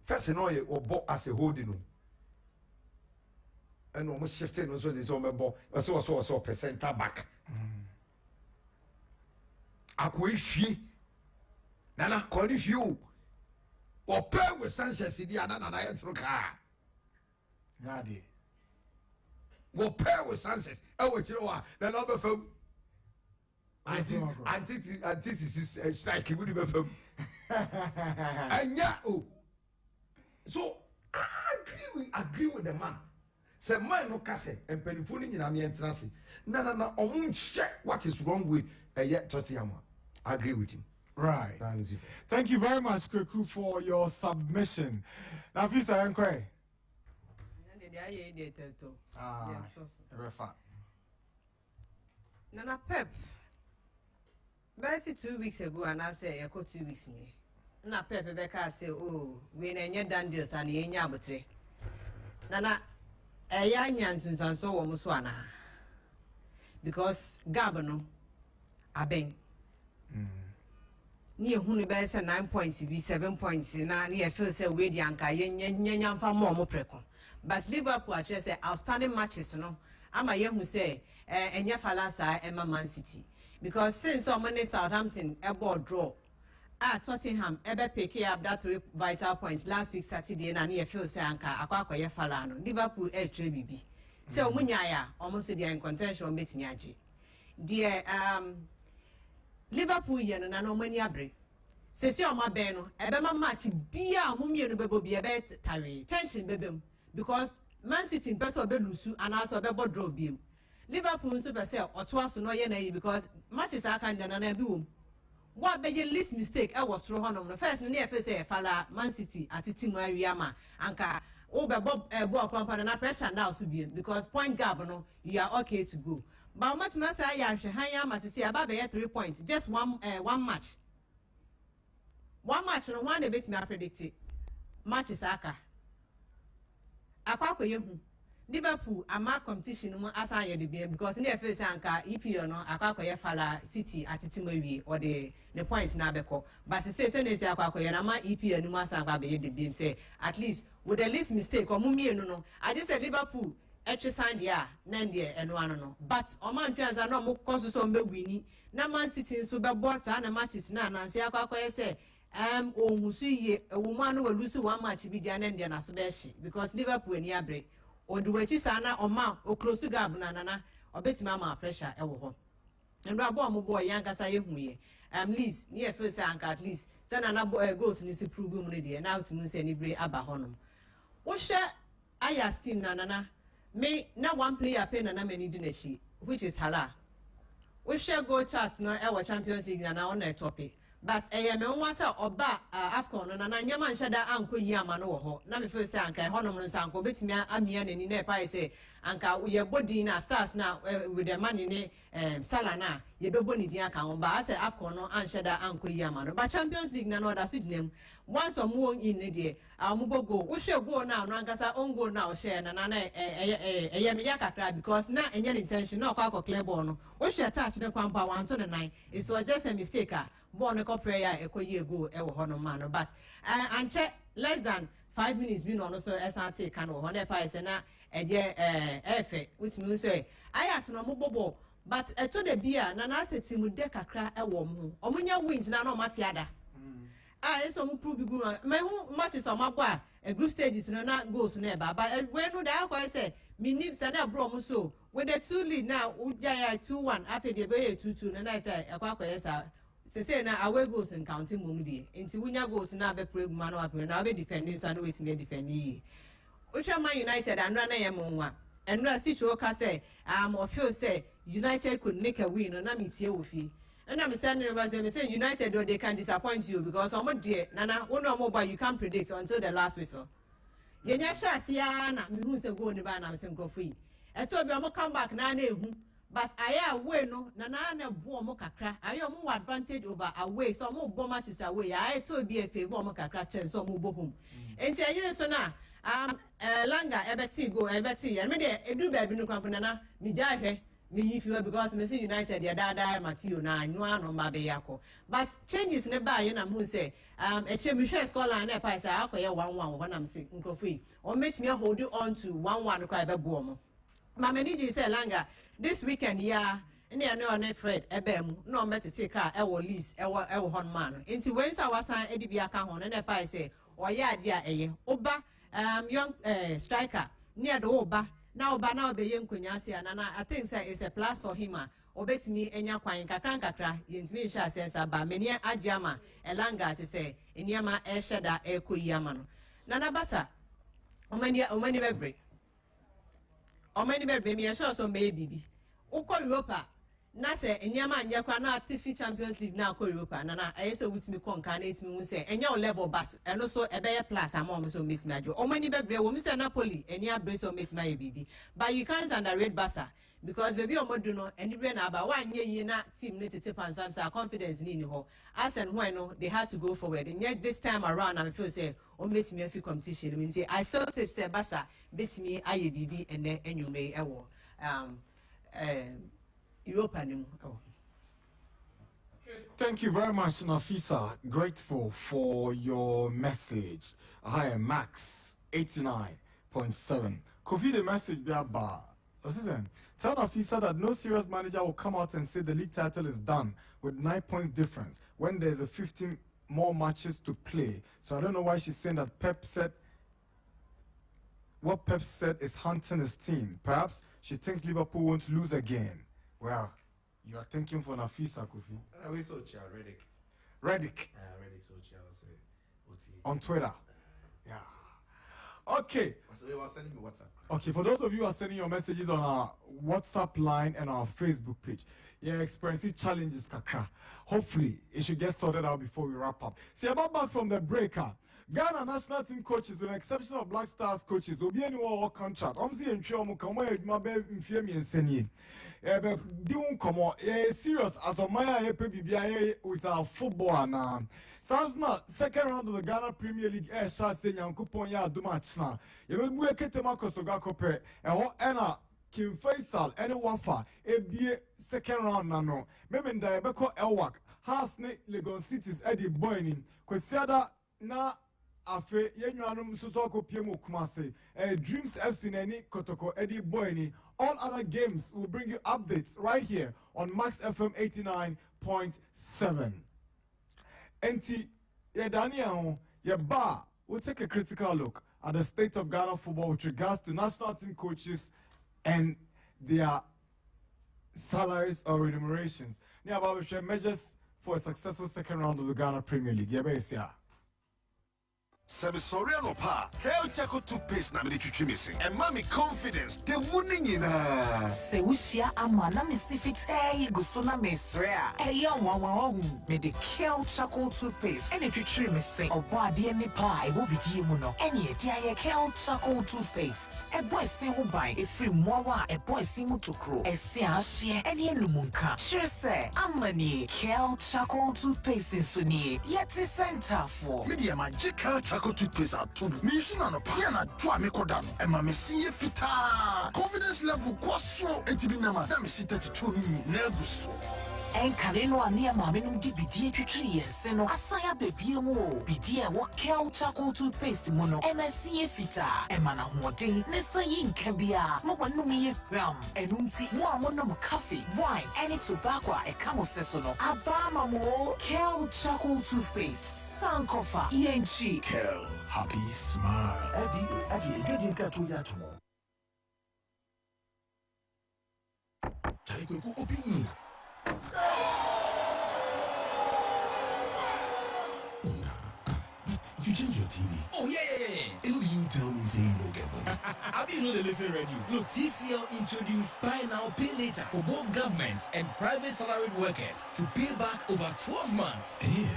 first and all, or bought as a holding. And almost shifted, was his own member, so percent back. Akwishi Nana call you or pair with Sanchez in the other car. Nadi. Go pair with Sanchez. Oh, what you know, the number from antithesis strike, would be from. And yeah, oh, so I agree with the man. Say, man, no cassette and pennyfooling in Amiens Transi. Nana, I won't check what is wrong with a yet Tottenham. I agree with him. Right. Thank you very much, Kuku, for your submission. Nafisa Nkwe. Nana Pep. Basically 2 weeks ago, and I say, I 2 weeks. Nana Pep, Rebecca say, oh, we ain't done this and you ain't yabutre. Nana, a young Yansons and so almost one. Because Gabano, I bang. Near who bears 9 points, be 7 points, and I feel say with Yanka, yan for more preco. But Liverpool, I just say outstanding matches, no. I'm a young who say, and Yafalasa, Emma Man City. Because since so many Southampton, a ball draw. Tottenham, ever pick up that 3 vital points last week Saturday, and I feel say Anka, Aqua Yafalano, Liverpool, BB. So Munyaya, almost the in contention with Nyaji. Dear, Liverpool yen na no mani abre. Sesi o ma ben no, ebe ma match bia omumie no bebo bia be tare. Tension bebem because Man City person be lusu and also be draw biem. Liverpool nso be say oto aso no ye na yi because matches aka nda na bi wom. What be your least mistake e was throw honom no first no e fe say fala Man City atiti mu awia ma anka o be ball company na pressure now so biem because point gap no you are okay to go. But Martina say ya hwehanya masisi aba be 3 points just one match. One match no one dey bet me predict match is aka. Akwa hu. Liverpool ama competition mu asa ye de because na face anka EPO no akwa ye fala City atitimawie or the points na beko. But say na say akwa ye na ma EPO no mu asa akwa be ye de say at least with the least mistake or mumie no I just say Liverpool sign there, Nandia and one. But Oman Trans are no more causes on the winning. Na Man City so be bought and matches now, and say, Omusu ye woman will lose one match be Jan and Diana Subeshi because Liverpool and Yabre or do which is Anna or Ma or close to Gabana or bet Mamma pressure ever. And Rabo boy Yanka Saye Liz near first anchor at least send another ghost in this program lady and out to Musa and Ibre Abba Honum. What shall I ask him, Nana? May now one player pen and many dinner she, which is Hala. We shall go chat now our Champions League and on that topic. But I am once or ba Afcon and I am shada uncle Yaman or ho. Now me first anchor, Honor Sanko, bit me a mian and in a pie say, Anka, we are body in our stars now with the money Salana, ye be boni diaka, but I say Afcon no anshada uncle Yaman. But Champions League no other suit name. Once or more in the day, our Mubogo, we shall go now, Nankasa own go now, share and a Yamaka because now any intention, no quack or Claiborne. We shall touch the Quampa 129. It was just a mistake. Born a prayer a year ago, ever honor man, but and check less than 5 minutes been on also SRT can or 100 pies and a year effect, which means say, I asked no more, but I told the beer, Nana said to me, deck a cry a woman, or when your wings, Nano Matiada. I saw prove good. My matches on my bar, a group stages no not goes never, but when would I say, me needs and a bromo so, with the 2 lead now, Ujaya 2-1 after the bay 2-2, and I say, a quack say na away goes in counting mumdi into winya goes na be pre man up na be defending so no wait me defend yi Ultraman United and run yamwa and na situ ka say of feel say United could make a win na me tie ofi and I'm saying me say United though they can disappoint you because omo dear nana one mobile you can't predict until the last whistle yenya sha sia na me hu say go ni ba na me say nkofo yi eto bi omo come back na ehu. But I away no na bo kakra aye omo advantage over away so omo bo matches away I to be a favor omo kakra chen so omo bo home enti ayire so na langa ebeti go ebeti and me dey edu ba bi no kwampo na me ja hwe me yifiwa because me see United ya dada Matthew na anu anu ma be yakọ but changes ne ba ye na mu say eche me hwe score line na pa say akoye 1-1 wo na me see nkofo yi o metimi hold on to 1-1 kwa be bo omo Mama Niji say Langa this weekend yeah any no Fred ebem no metete car ewo lease ewo hon man nti when so wasan edibia aka hon na pa say oye ade a eye oba young striker near the oba na obe ye nkonya ase na I think say it's a plus for him obetimi enya kwan kakra yentimi sha sense aba meni agiama Elanga to say enyama e sheda e koyama no Nana Basa omani bebre or many baby, me sure some baby. Oko Europa. Na say enyama anya kwa na TV Champions League na Europa. Na I say with me kon kan me say enya level but and also e be plus among so makes me ajo. O many baby wo me say Napoli enya brace so makes my baby. But you can't underrate Barca because baby omodu no anywhere na about one year na team need to take and some confidence ni ho. As and when no they had to go forward. And yet this time around I feel say o makes me a few competition. I mean say I still say Barca beat me aye bibi and then enyume ewo Europa ni oh. Thank you very much, Nafisa. Grateful for your message. Hi, Max 89.7. Kofi the message be about. Listen, tell Nafisa that no serious manager will come out and say the league title is done with 9 points difference when there's a 15 more matches to play. So I don't know why she's saying that Pep said. What Pep said is hunting his team. Perhaps she thinks Liverpool won't lose again. Well, you are thinking for Nafisa, Kofi. We saw Reddick. Reddick. Reddick saw on Twitter. Yeah. Okay. So you are sending me WhatsApp. Okay, for those of you who are sending your messages on our WhatsApp line and our Facebook page, you're experiencing challenges, Kaka. Hopefully, it should get sorted out before we wrap up. See, about back from the breaker. Ghana national team coaches, with the exception of Black Stars coaches, will be anyone or contract. Omzi and Chiomo come away with my baby in Fiemi and Senye. Don't come on, serious as a Maya BBI with our football now. Sounds not second round of the Ghana Premier League air shot saying Yankupon ya do match now. You will be a Ketemako Sogakope and what Anna Kim Faisal any wafa a second round nano. Memenda Beko Elwak has Legon Cities Eddie Boyning Kwesiada na afe yenuanum susoko piemu kumase Dreams FC nani Kotoko Eddie Boyni. All other games will bring you updates right here on Max FM 89.7. NT Yeah, Daniel, yeah, bar. We'll take a critical look at the state of Ghana football with regards to national team coaches and their salaries or remunerations. Yeah, but we share measures for a successful second round of the Ghana Premier League. Yeah, but Sabisoriano pa, Kale Chaco toothpaste na me de missing. And mommy confidence, the winning in Se wushia ama na me sifit go so na me srea. Me de Kale Chaco toothpaste. Ene twitwi me se. Obo ade ni pa e wo bidi mu no. Ene e dia ye Kale Chaco toothpaste. E boy se ho ban e free mowa e boy se mu tokro. E se ahye ene enumunka. Sure say amani Kale Chaco toothpaste so ni. Yeti center for. Media magical Chaco toothpaste at Tudu. Me shuna no pa na dwa me kodano. E ma me siye fita. Confidence level kwaso entibi na ma. Na me si 32 ni neguso. En kaneno ania mame no di bidie twitwi yense no asaya bebie mu bidie wo Kale Chaco toothpaste mu no MSC fita e mana hoden ne sayi nka bia mo wanum ye hwam enunti mo amonom coffee wine any tobacco e kamo seso no abama mo Kale Chaco toothpaste sankofa yenchi Kale, happy smile. Adi, get to Yatomo. Taiko opinion. But you change your TV. Oh, yeah. It'll you tell me say you don't get money. How do you know they listen radio? Look, TCL introduced Buy Now, Pay Later for both government and private salaried workers to pay back over 12 months. Yeah,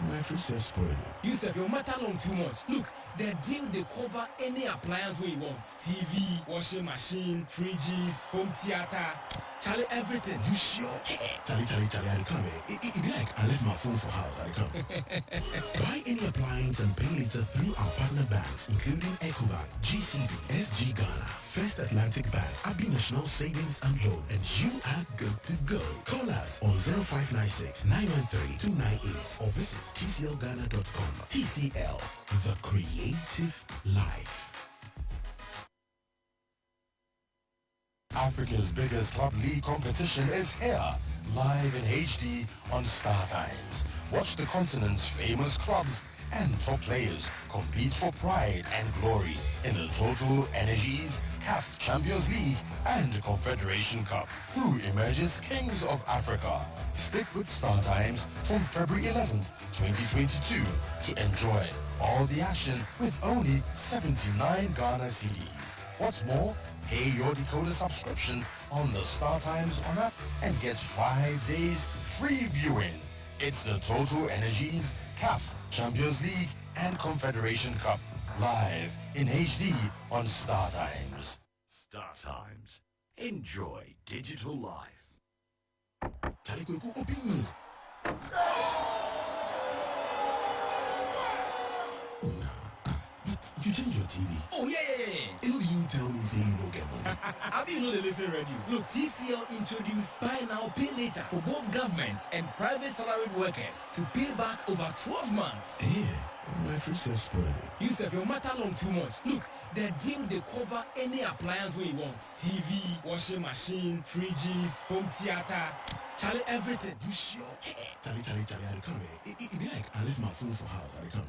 my free self-spoiler. You said your matter long too much. Look, their deal, they cover any appliance we want. TV, washing machine, fridges, home theater, Charlie, everything. You sure? Charlie, I come. It be like I left my phone for house. I come. Buy any appliance and pay later through our partner banks, including EcoBank, GCB, SG Ghana, First Atlantic Bank, Abi National Savings and Loan, and you are good to go. Call us on 0596 913 298 or visit tclghana.com. TCL, the creative life. Africa's biggest club league competition is here, live in HD on Star Times. Watch the continent's famous clubs and top players compete for pride and glory in the Total Energies, CAF Champions League and Confederation Cup. Who emerges kings of Africa? Stick with Star Times from February 11th, 2022 to enjoy all the action with only 79 Ghana cedis. What's more, pay your decoder subscription on the Star Times on app and get 5 days free viewing. It's the Total Energies, CAF, Champions League and Confederation Cup. Live in HD on Star Times. Star Times. Enjoy digital life. But you change your TV. Oh, yeah. It'll you tell me say you don't get money. How do you know they listen radio? Look, TCL introduced Buy Now, Pay Later for both government and private salaried workers to pay back over 12 months. Yeah, my free self-spoiler. You said your matter long too much. Look, their deal, they cover any appliance we want. TV, washing machine, fridges, home theater, Charlie, everything. You sure? Charlie, I come. It be like I left my phone for house. I come.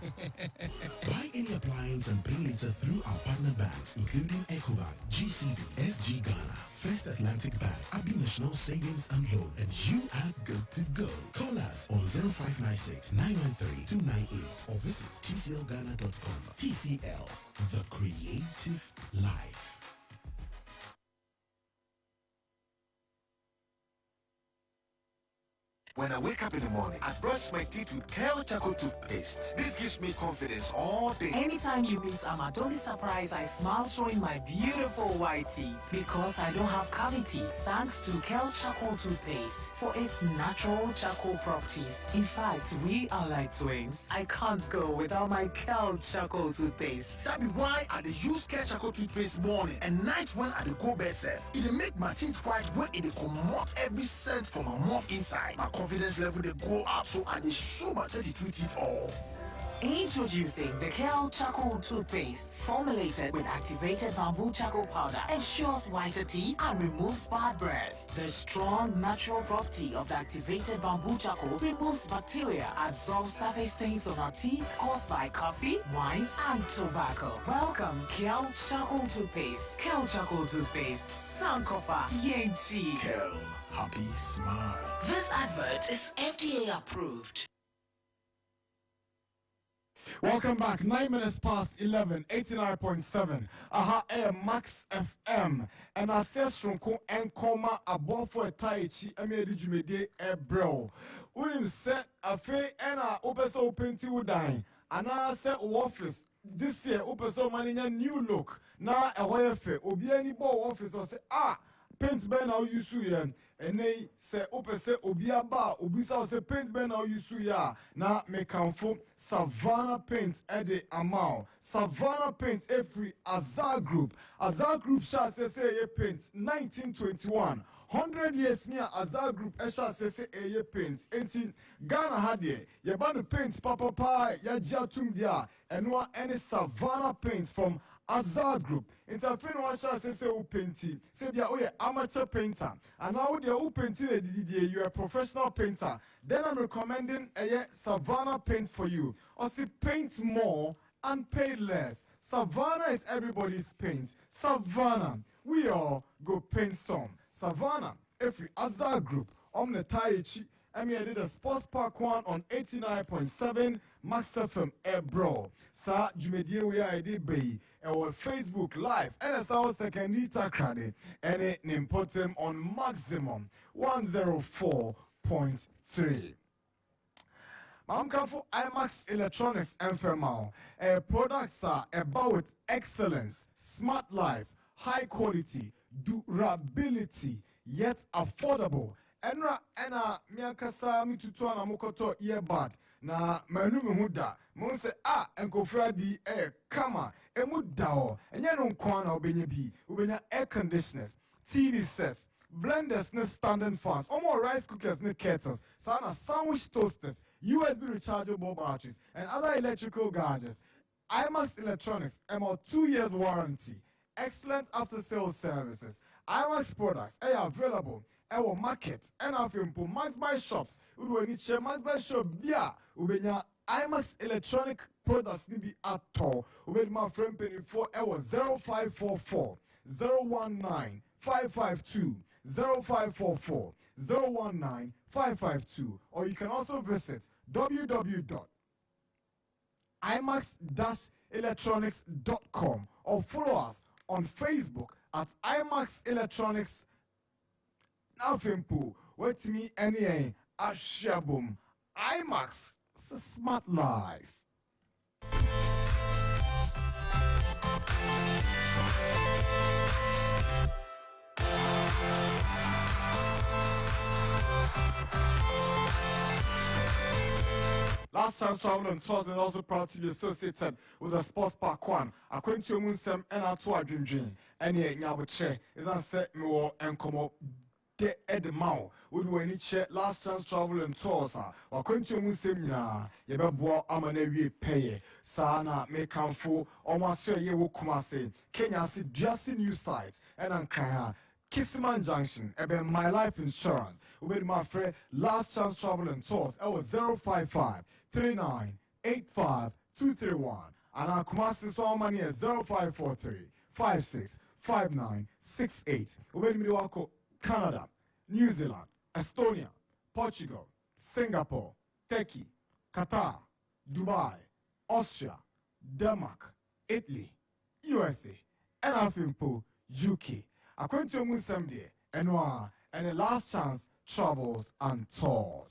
Buy any appliance and pay later through our partner banks, including EcoBank, GCB, SG Ghana, First Atlantic Bank, Abi National Savings and Loan, and you are good to go. Call us on 0596 913 298 or visit tclghana.com. TCL, the creative life. When I wake up in the morning, I brush my teeth with Kale Chaco toothpaste. This gives me confidence all day. Anytime you meet Ama, don't be surprised I smile showing my beautiful white teeth because I don't have cavity thanks to Kale Chaco toothpaste for its natural charcoal properties. In fact, we are like twins. I can't go without my Kale Chaco toothpaste. That be why I dey use Kale Chaco toothpaste morning and night when I dey go bed safe. It dey make my teeth white when it dey comot every scent from my mouth inside. My confidence level they go up, so I dey show my 32 teeth all. Introducing the Kel Charcoal Toothpaste, formulated with activated bamboo charcoal powder, ensures whiter teeth and removes bad breath. The strong natural property of the activated bamboo charcoal removes bacteria, absorbs surface stains on our teeth caused by coffee, wines, and tobacco. Welcome, Kel Charcoal Toothpaste. Kel Charcoal Toothpaste. Sankofa Yengchi. Kel, happy smile. This advert is FDA approved. Welcome back. 9 minutes past 11, 89.7. Aha, Max FM. And I say Strunko and Koma above for a Taichi, Emedi Jumede, bro. Urim set a fe and a opeso open to dine. And I said office this year, opeso money a new look. Now a way fe, Obi any ball office or say, paint ben now you su and they say open say obiaba obisa say paint ben now you su ya na me kamfo Savannah paint at the amount Savannah paint every Azar group shall say ye paint 1921 100 years near Azar group shall say ye paint 18 Ghana had ye ban paint papa pie ya jatum dia and one any Savannah paint from Azar group. Interfere no shall say o painting. Say they are amateur painter. And now they are painting you are a professional painter. Then I'm recommending a Savannah paint for you. Or say paint more and pay less. Savannah is everybody's paint. Savannah, we all go paint some. Savannah, every Azar group. The Taichi. I did a SportsPack1 on 89.7 Max FM Bro. Sa Jumedie we I did be our Facebook Live and as our second credit and it put him on maximum 104.3. Mamka for IMAX Electronics FML. Products are about excellence, smart life, high quality, durability, yet affordable. Enra miankasa mi tutu na mokoto earbud na manu me huda mo se enkofra di kama emu da ho enye no nkwa na obenye bi obenya air conditioners, TV sets, blenders ne standing fans, more rice cookers ne kettles, sana sandwich toasters, USB rechargeable batteries and other electrical gadgets. IMAX Electronics 2 years warranty, excellent after sales services. IMAX products are available our market and our Max Buy shops. We will need Max Buy shop bia. Ubenya IMAX electronic products ni be at all. Ube my friend penny for our 0544 019 552 0544 019 552. Or you can also visit www.imax-electronics.com or follow us on Facebook at IMAX Electronics. Nafimpo, wait me any Ashabum. IMAX, smart life. Last chance travel and tours is also proud to be associated with the SportsPack1. According to Munsem and our tour dream, any nyabuche is unset me and come up. Edmao, we do any check last chance travel and tours. According to Musemina, Yababo Amanewi pay, Sana may come for almost a year Kumase, Kenya see just new sites, and Ankara, Kissiman Junction, about my life insurance. With my friend last chance travel and tours, I was 055 39 85 231, and our Kumasi so money is 0543 56 59 68. With me to Canada, New Zealand, Estonia, Portugal, Singapore, Turkey, Qatar, Dubai, Austria, Denmark, Italy, USA, and Afimpo, UK. According to Musemde, and the last chance travels and tours.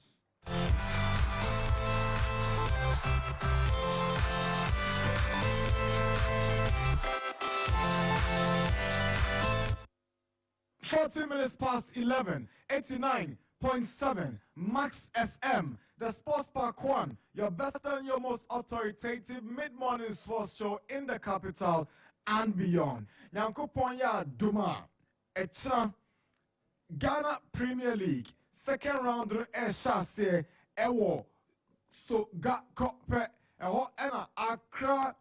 Minutes past 11, 89.7 Max FM, the SportsPack1, your best and your most authoritative mid-morning sports show in the capital and beyond. Yankopon ya Duma, Echa, Ghana Premier League, second round Eshase, Ewo, so ga kope ɛna Accra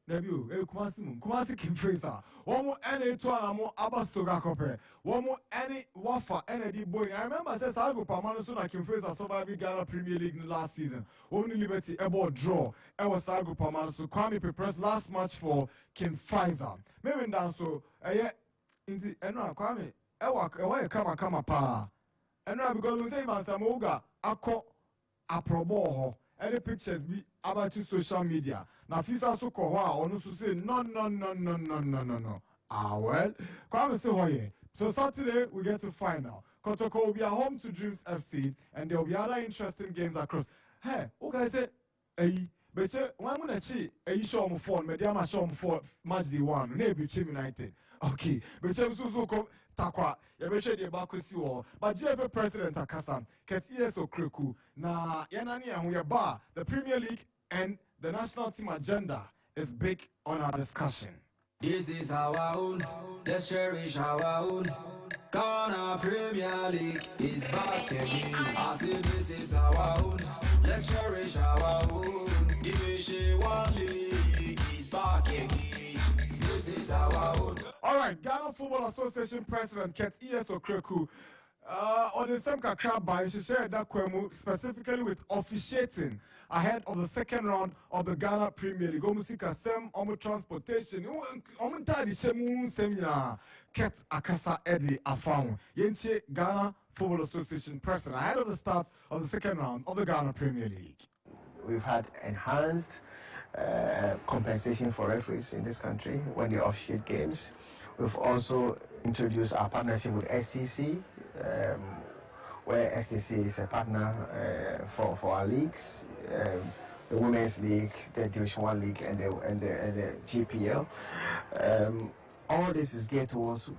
Nabu, Kumasi King Fraser, one any to Anamo Abastoga Copper, one any Wafa, any boy. I remember says I go Pamano King Fraser survived Ghana Premier League last season. Only Liberty about draw. I was Sago Pamano, so Kwame Peppers last match for King Pfizer. Maybe down so, in the Kwame, Ewa Kama Pa. And now because we say Mansamoga, Ako, Aprobo, any pictures be about to social media. Nafisa so koha onu so say no. Ah well, come say hoye. So Saturday we get to find out. Kotoko will be at home to Dreams FC and there will be other interesting games across. Hey, okay say, hey, but when we chi, show me phone, me dia show me phone match the one. Ne be Team United. Okay, but so come takwa. Ya be share the bakosi wo. But GFA president Akasan, ket ESO Kreku. Na yanani and we bar the Premier League and the national team agenda is big on our discussion. This is our own, let's cherish our own. Ghana Premier League is back again. I say this is our own, let's cherish our own. Division 1 League is back again. This is our own. All right, Ghana Football Association President Ket ESO Kreku. On the same kakra by she shared that kwemu specifically with officiating ahead of the second round of the Ghana Premier League. Omusika sem omu transportation. Omu tadi shemu semina Ket Akasa Edi Afang. Yentie Ghana Football Association President ahead of the start of the second round of the Ghana Premier League. We've had enhanced compensation for referees in this country when they officiate games. We've also introduced our partnership with STC, where STC is a partner for our leagues, the Women's League, the Division 1 League, and the GPL. All this is geared towards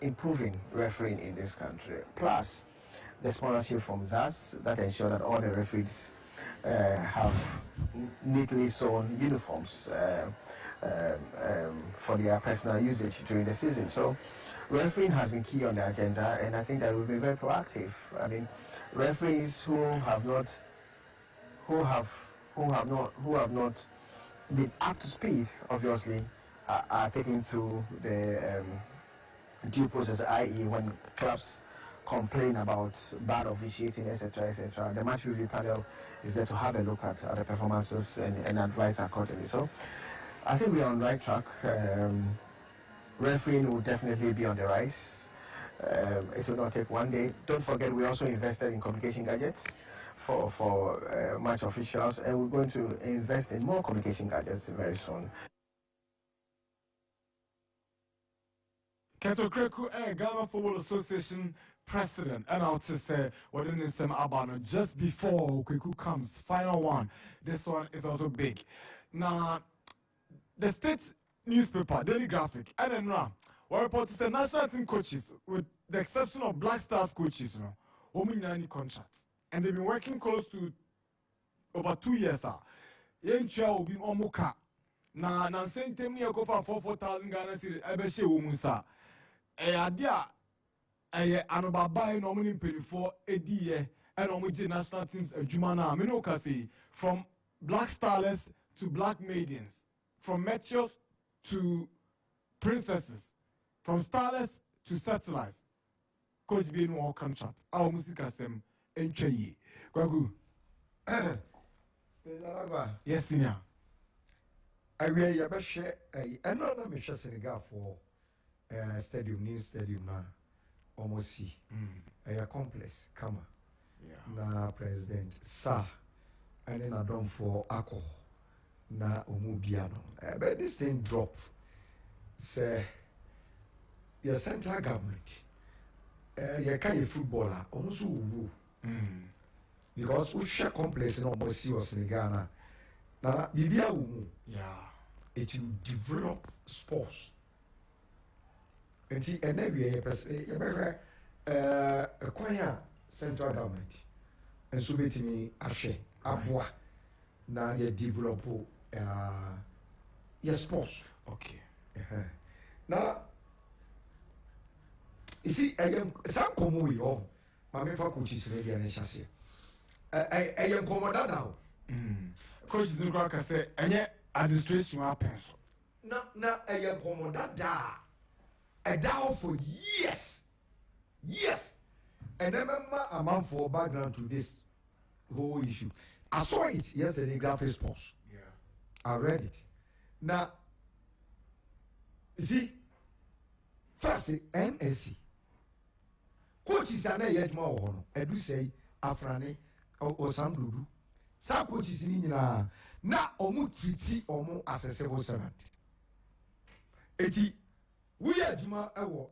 improving refereeing in this country. Plus, the sponsorship from ZAS that ensure that all the referees have neatly sewn uniforms for their personal usage during the season. So refereeing has been key on the agenda, and I think that we'll be very proactive. I mean, referees who have not been up to speed, obviously, are taken through the due process, i.e., when clubs complain about bad officiating, etc., etc. The match review panel is there to have a look at the performances and advise accordingly. So I think we're on the right track. Refereeing will definitely be on the rise. It will not take one day. Don't forget, we also invested in communication gadgets for match officials, and we're going to invest in more communication gadgets very soon. Keto Kreku, Ghana Football Association President, and I'll to say, what in some Abano just before Kweku comes, final one. This one is also big. Now, the state newspaper, Daily Graphic, and then what report is the national team coaches, with the exception of Black Stars coaches, any contracts, and they've been working close to over 2 years. Yencha will be Omuka. Now, saying 10 years go for 4,000 Ghana cedis, Ebeshe Umusa. Idea. Anobabai normally pay for a year and on national teams Jumana Minokasi from Black Starlets to Black Maidens, from Meteors to Princesses, from Starlets to Satellites. Coach being one contract. Our Musikasem Enchaye. Kwagu. Yes, senior. I will ya share a no na me share Senegal for stadium new stadium na almost see a complex kama na president sa and then I done for alcohol na omubiano but this thing drop say your central government your kind of footballer almost woo because we share complex in almost see was in Ghana na bibia wumu it will develop sports. And every year, acquire central government and so be me a share, abwa, now you develop your sports. Okay. Now, you see, I am some common all, my faculties ready and chassis. I am commodada now. coaches in Crocker say, any administration happens. Na a promoter da. A down for years. Yes. And I remember a month for background to this whole issue. I saw it yesterday in Graphic Sports. Yeah. I read it. Now, you see, first NSC. Coaches are not yet more. I do say, Afrani or some Dudu. Some coaches in na omu treaty omu as a civil servant. Eti, we are Juma Ewo,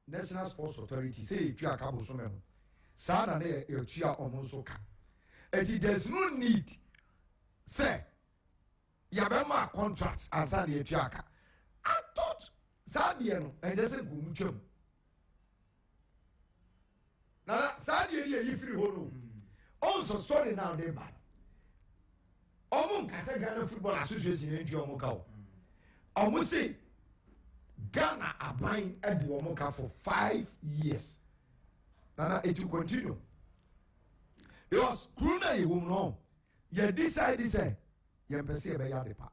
National Sports Authority, say, if you are Cabo Sumen, Sana ne Chia Omosoka. Eti, there's no need, say, Yabema contracts as an Echiaka. I thought, Sadiano, and just a Gumchum. Now, Sadia, if you hold also story now, they bad. Omun Kasa Ghana Football Association in Jomokao. Almost say Ghana are buying at the Womoka for 5 years. Now it will continue. Because Kruna you will know. You decide this, you can see a better part.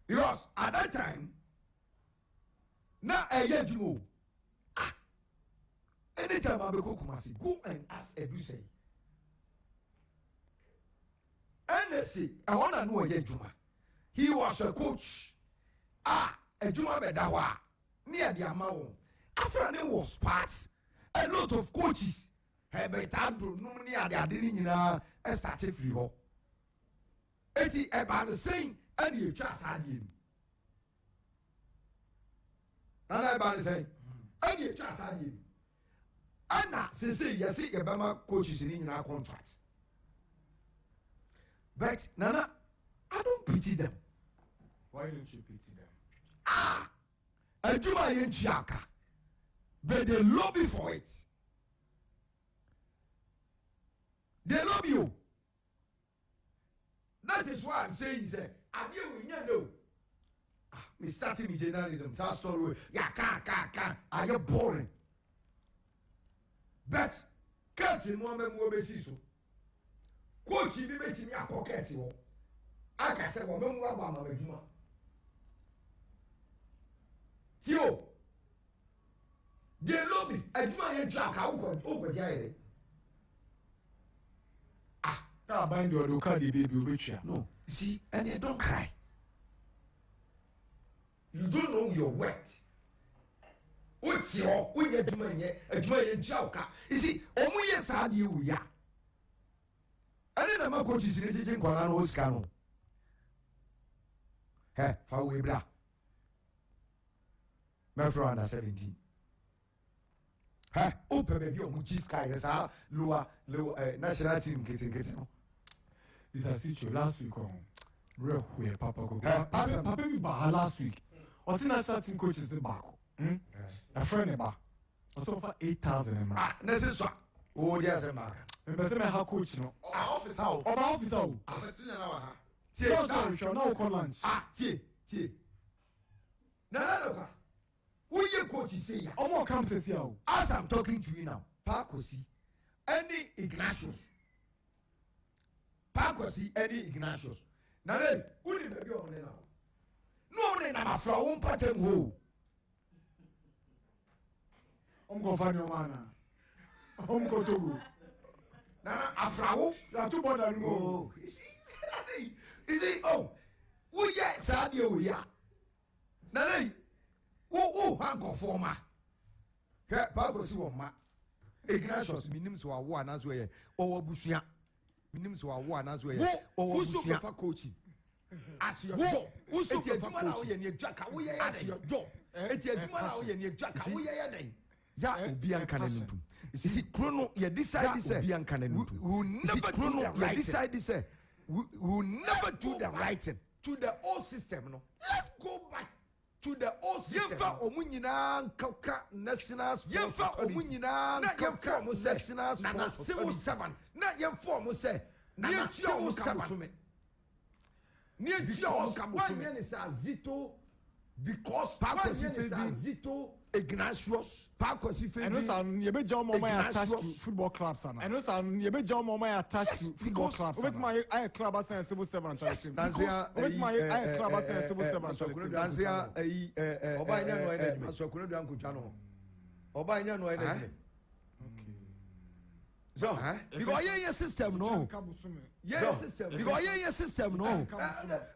Because at that time, now a year to move. Anytime I go Kumasi, go and ask Edu say. NSC, I want to know a Juma. He was a coach. A Juma Bedawa, near the Amao. After there was parts, a lot of coaches have been able to near the Adina and started free ho. 80 about the same, and you just had him. Nana about the same, and you just had him. Anna, since you see a Bama coaches in our contracts. But Nana, I don't pity them. Why don't you pity them? I do my Chiaka, but they lobby for it. They love you. That is why I'm saying, I'm you know. Me starting with journalism, that story. Yeah, are you boring? But can't see more than what we see so. Coach, you be making me a pocket. I can say, well, no more about my Juma. Tio, they lobby. I do my jack. How could over Jay? That bind your local baby rich. No, see, and they don't cry. You don't know your worth. What's your when you're doing a joy joke? You see, only a sad you, ya. I didn't know coaches in the Colano Scano. Hey, Fawe Bra. My friend under 17. Hey, open baby, which is Sky, as our lower national team getting. This is a situation last week on real where Papa go. Papa be back last week. I see national team coaches in back. A friend about also for 8,000. Necessary. Oh, there's a man. Remember, say how coach no. Office out. Office out. I'm sitting now. Tie. Now call lunch. Tie. No. Who you coach say? Omo come say here. As I'm talking to you now, Pakosi, any Ignatius. Now, who did baby on now? No, then I'm a flower pattern who. I'm going to find your man. I'm going to go. Nana, a flower? You are too bothered to go. Is it? Oh, we are Sadio, we are. Nana, hang on for ma. Pakosi won ma. Ignatius, minims who are one as well, or Bushia. Minims who are one as well, or Bushia for coaching. As your job, who's so for coaching? Your jack, we are as your job. It's your man, your jack, we are day. Ya Obian Cananum. You see, Chrono, you decide this. Obian Cananum. Who never do the right. Decide this. Who never do the right to the old system. No, let's go back to the old system. Yefa omunyina kaka national sports. Yefa omunyina kaka national sports. Na civil servant. Na yefa omu say na civil servant. Ni etia omu kabusume. One man is Zito because Pakosi Zito Ignatius Pakosi Febi. And also, you be John Mama attached to football clubs, and also you be John Mama attached to football clubs. With my club as a civil servant, with my club as a civil servant. Nanzia, Obanya no enemy. So Kuno Danku Chano. Obanya no enemy. So, because your system no. Yeah, system. Because your system no.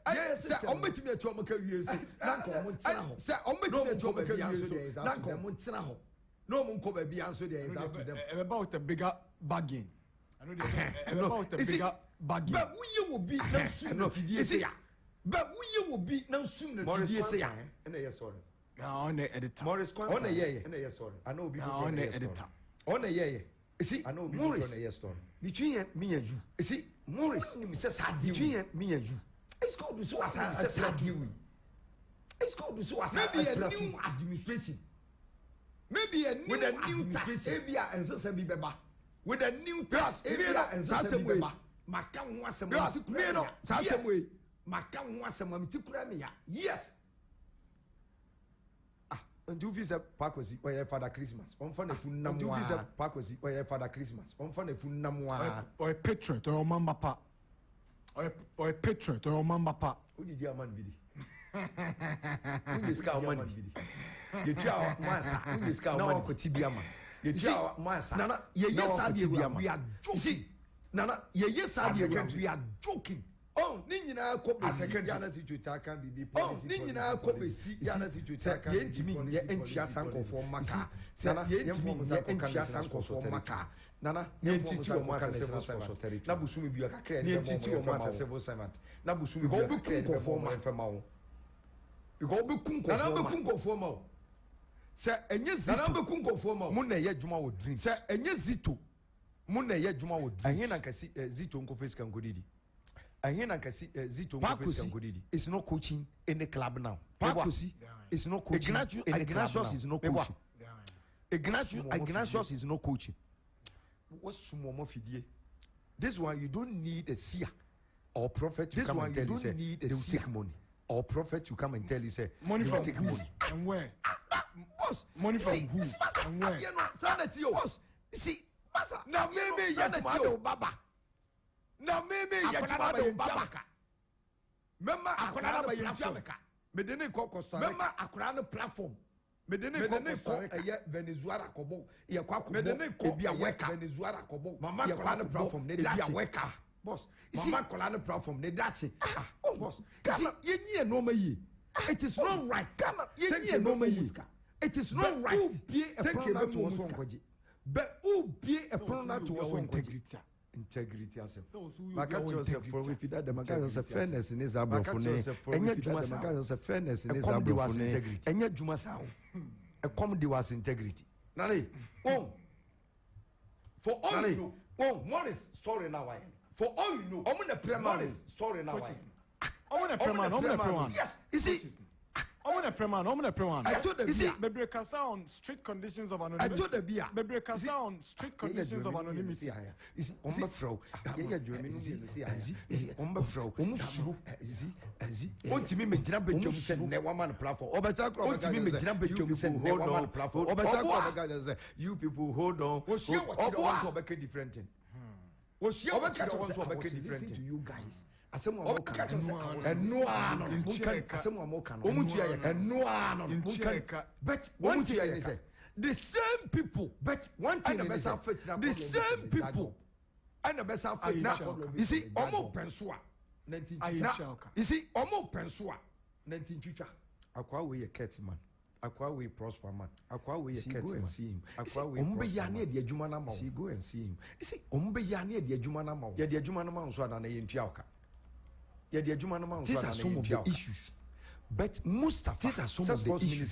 Yeah, system. On bet me to make use. Nanko say on bet me to make use. Nanko montina ho. No mun ko be answer there is up to them. About the bigger bargain. I know about the bigger bargain. But we will be no sooner say ya. But we will be no sooner say ya. And yes sorry. Now on the editor. Morris on a year. And yes sorry. I know people on the editor. On a year. You see, I know Morris on a year story. Between me and you. You see, Morris says between me and you. It's called the suicide. It's called the suicide. Maybe a new administration. Maybe a new tax. And so be beba. With a new tax. And so be beba. Makan was a man. Yes. Makan was a man. Yes. And do visa Pakosi or Father Christmas. On fun if you do visa Pakosi or Father Christmas. On fun if you namwa or a patriot or a mamba pa. Or a patriot or a mamba pa. Who did your man be? Who is cow man be? You tell Massa, who is cow man for Tibiama. You tell Massa, Nana, yes, we are joking. Nana, yes, we are joking. Oh, Nina Kobe second Yana Situta can be. Oh, Nina Kobe Yana Situta can be. Ye entry sanko for Maka. Sana entry sanko for Maka. Nana, ye teach you a civil servant. Nabusumi be a credit. Ye teach you a civil servant. Nabusumi go be kunko for my family. You go be kunko for Mo. Sir, and yes, Zanamba kunko for Mo. Mune ye Juma would drink. Sir, and yes, Zito. Mune ye Juma would drink. And can see Zito uncle face can go didi. And here I can see Zito Pakosi is not coaching in the club now. Pakosi is not coaching. Ignatius is not coaching. Ignatius is not coaching. What's Sumo Fidie? This one you don't need a seer or prophet to come and tell you say they will take money. Or prophet to come and tell you say money from who and where? Money from who and where? Sanity, see, now maybe Yadamado Baba. Na meme ya jumada babaka mema akwara na yamaka medene ko Costa Rica mema akwara na platform medene ko Venezuela kobo ye kwa kobo medene ko bia weka Venezuela kobo mama akwara na platform ne bia weka boss mama akwara na platform ne dachi boss see yenye no mayi it is not right yenye no mayi it is not right be a pronoun to us onkoji but who be a pronoun to us onkoji integrity as for if that the magazine fairness in his abrofone enya juma magazine fairness in his abrofone enya juma sao a comedy was integrity nani for all you know Morris story now for all you know I'm the premier story now I'm the premier yes you see I'm a preman. I told the beer. Maybe on strict conditions of anonymity. I told the beer. Maybe on strict conditions of anonymity. Is on the throw. Yeah, Germany. On the throw. Want to me, Major Johnson, never man platform. Or better, want to me, Major Johnson, never man platform. Or better, you people hold on. Was she what to make a different thing? Was she what to make a different thing to you guys? Asemwa moka but one thing I say the same people but one thing the same people and the best outfit now you see omo pensua 19 you see omo pensua 19 chicha akwa we a cat man akwa we prosper man akwa we a cat man see him akwa we ombe ya na de adwuma na ma see go and see him you see ombe ya na de adwuma na ma ya de adwuma na ma so na ye ntua oka. These are some of the issues. But Mustafa, these are some of the issues.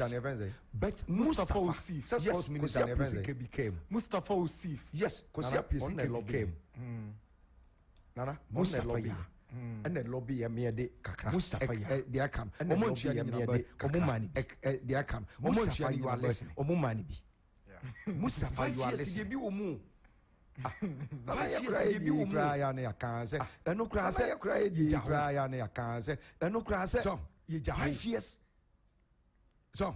But Mustafa Usif, yes, Kosia became. Mustafa Usif, yes, Kosia became. Nana, Mustafa ya. And the lobby ya me de kakra. Mustafa ya. They are come. Omonchi ya me de omumani. They are come. Mustafa you are listening. Omumani bi. Mustafa you are listening. I cry you cry and I can't say and no cry you cry and I can't say and no cry say so you 5 years So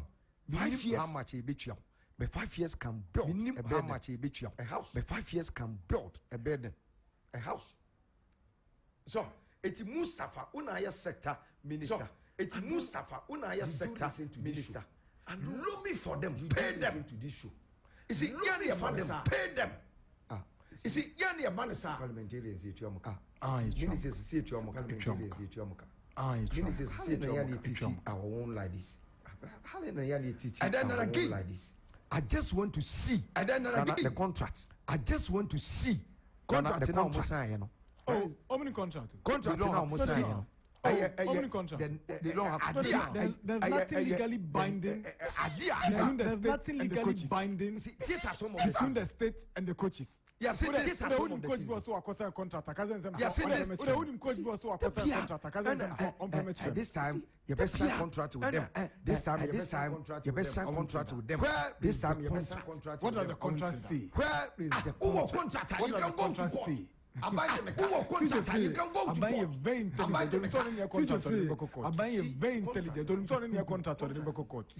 5 years. How much a bit you? But 5 years can build a how much a bit you? A house. But 5 years can build a building. A house. So it's Mustafa Unaya sector minister. It's Mustafa Unaya sector minister. And lobby for them, pay them to this show. You see, Yanni for them, pay them. You see, Yanni a man is Parliamentarians here to Yamuka. Ministers see to Yamuka. Parliamentarians here to Yamuka. Ministers see to Yamuka. Our own like this. How in Yanni teach? And then again, like this. I just want to see. And then again, the contract. I just want to see. Contract. Oh, how many contract? Contract now. How many contract? They don't have. There's nothing legally binding. There's nothing legally binding These are some of between the state and the coaches. Yes, these are some of the coach was so a contract. At this time, you best sign contract with them. This time, you best sign contract with them. This time, you best sign contract. What does the contract say? Where is the contract? What does the contract say? I'm buying a very intelligent. I'm buying a very intelligent. Don't turn in your contract or the court.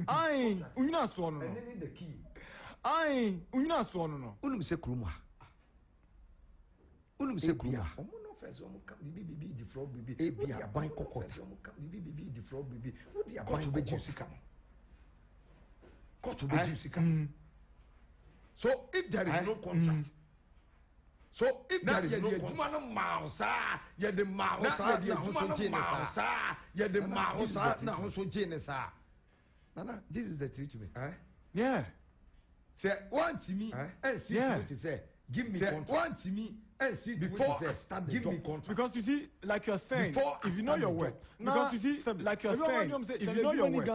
Aye, Una Sono. Aye, Una Sono. Unum se Kruma. Unum se Kruma. BB the fraud BB. Be a bank cocoa. BB the fraud BB. What the bank to be Jessica? Got to be Jessica. So if there is no contract. So if there is no contract, you the mouse, you the mouse, now so Janus. Nana, this is the treatment. Yeah. Say one to me and see what he say. Give me contract. One to me and see before I start the job. Because you see, like you're saying, if you know your worth. Because you see, like you're saying, if you know your worth.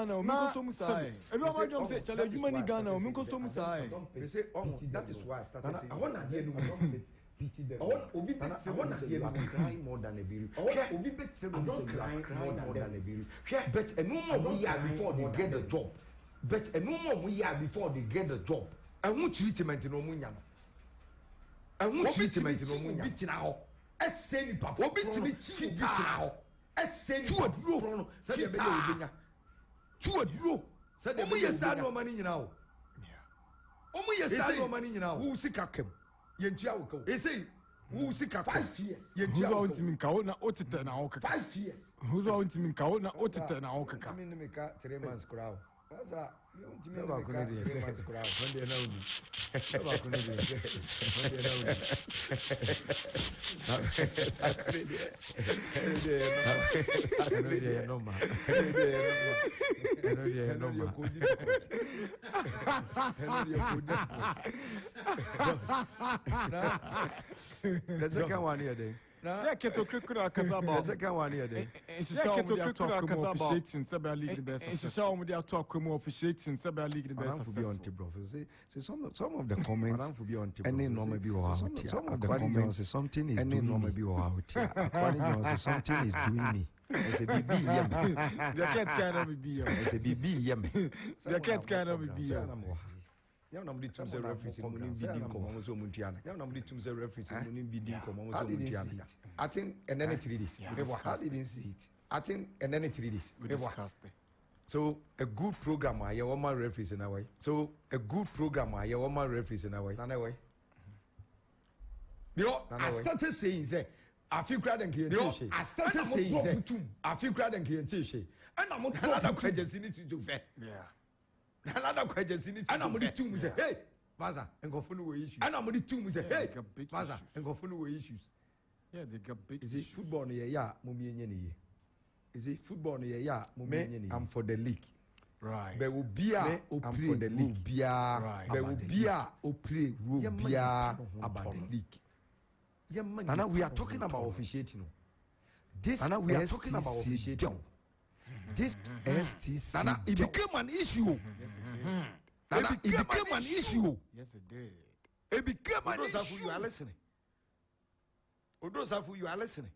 That is why I started saying. I want to hear you. I want to hear you crying more than a baby. I don't cry more than a baby. But no more we are before they get the job. But no more we are before they get the job. I want treatment in Omunya. I want treatment in Omunya. I say, Papa, what bit to me, Chita. I say, to a bro, said the baby. To a bro, said the baby, sad no money now. Only a sad no money now. Who sick up him? Yentiao, they say, who sick up 5 years. Who's out to me, Kaona Otita now? 5 years. Who's out to me, Kaona Otita now? I mean, to make 3 months crowd. That's a the second one here, then. Yeah, Keto Krikura Kasaba. The second one here, then. Keto Krikura Kasaba officiating Sabah League the best. It's a with their talk officiating Sabah League the best. Some of the comments any normal be out here. Some of the comments something is doing me. According to something is doing me. It's a BB yam. The cat cannot be It's a BB yam. The cat cannot be Yeah, nobody to the reference in bidding commons or Muntiana. Yeah, nobody to the reference in bidding commons or Muntiana. I think, and then it is. I didn't see it. I think, and then it is. So, a good programmer, you want my reference in a way. So, a good programmer, you want my reference in a way. None away. You know, I started saying, say, I feel glad and here. I started saying, I feel glad and here. And I'm not going to question in it to fair. Yeah. Another question. And I'm only 2 say, hey, Maza, and go for no issues. And I'm only 2 say, hey, Maza, and go for no issues. Yeah, they got big issues. Is it football near ya, Mummy Yenny? Is it football near ya, Mummy? I'm for the league. Right. There will be a for the league. There will be a play about the league. And we are talking about officiating. This and we are talking about officiating. This STC. Nana, it became an issue. It became an issue. Yes, it did. It became an issue. You are listening. Those of you are listening.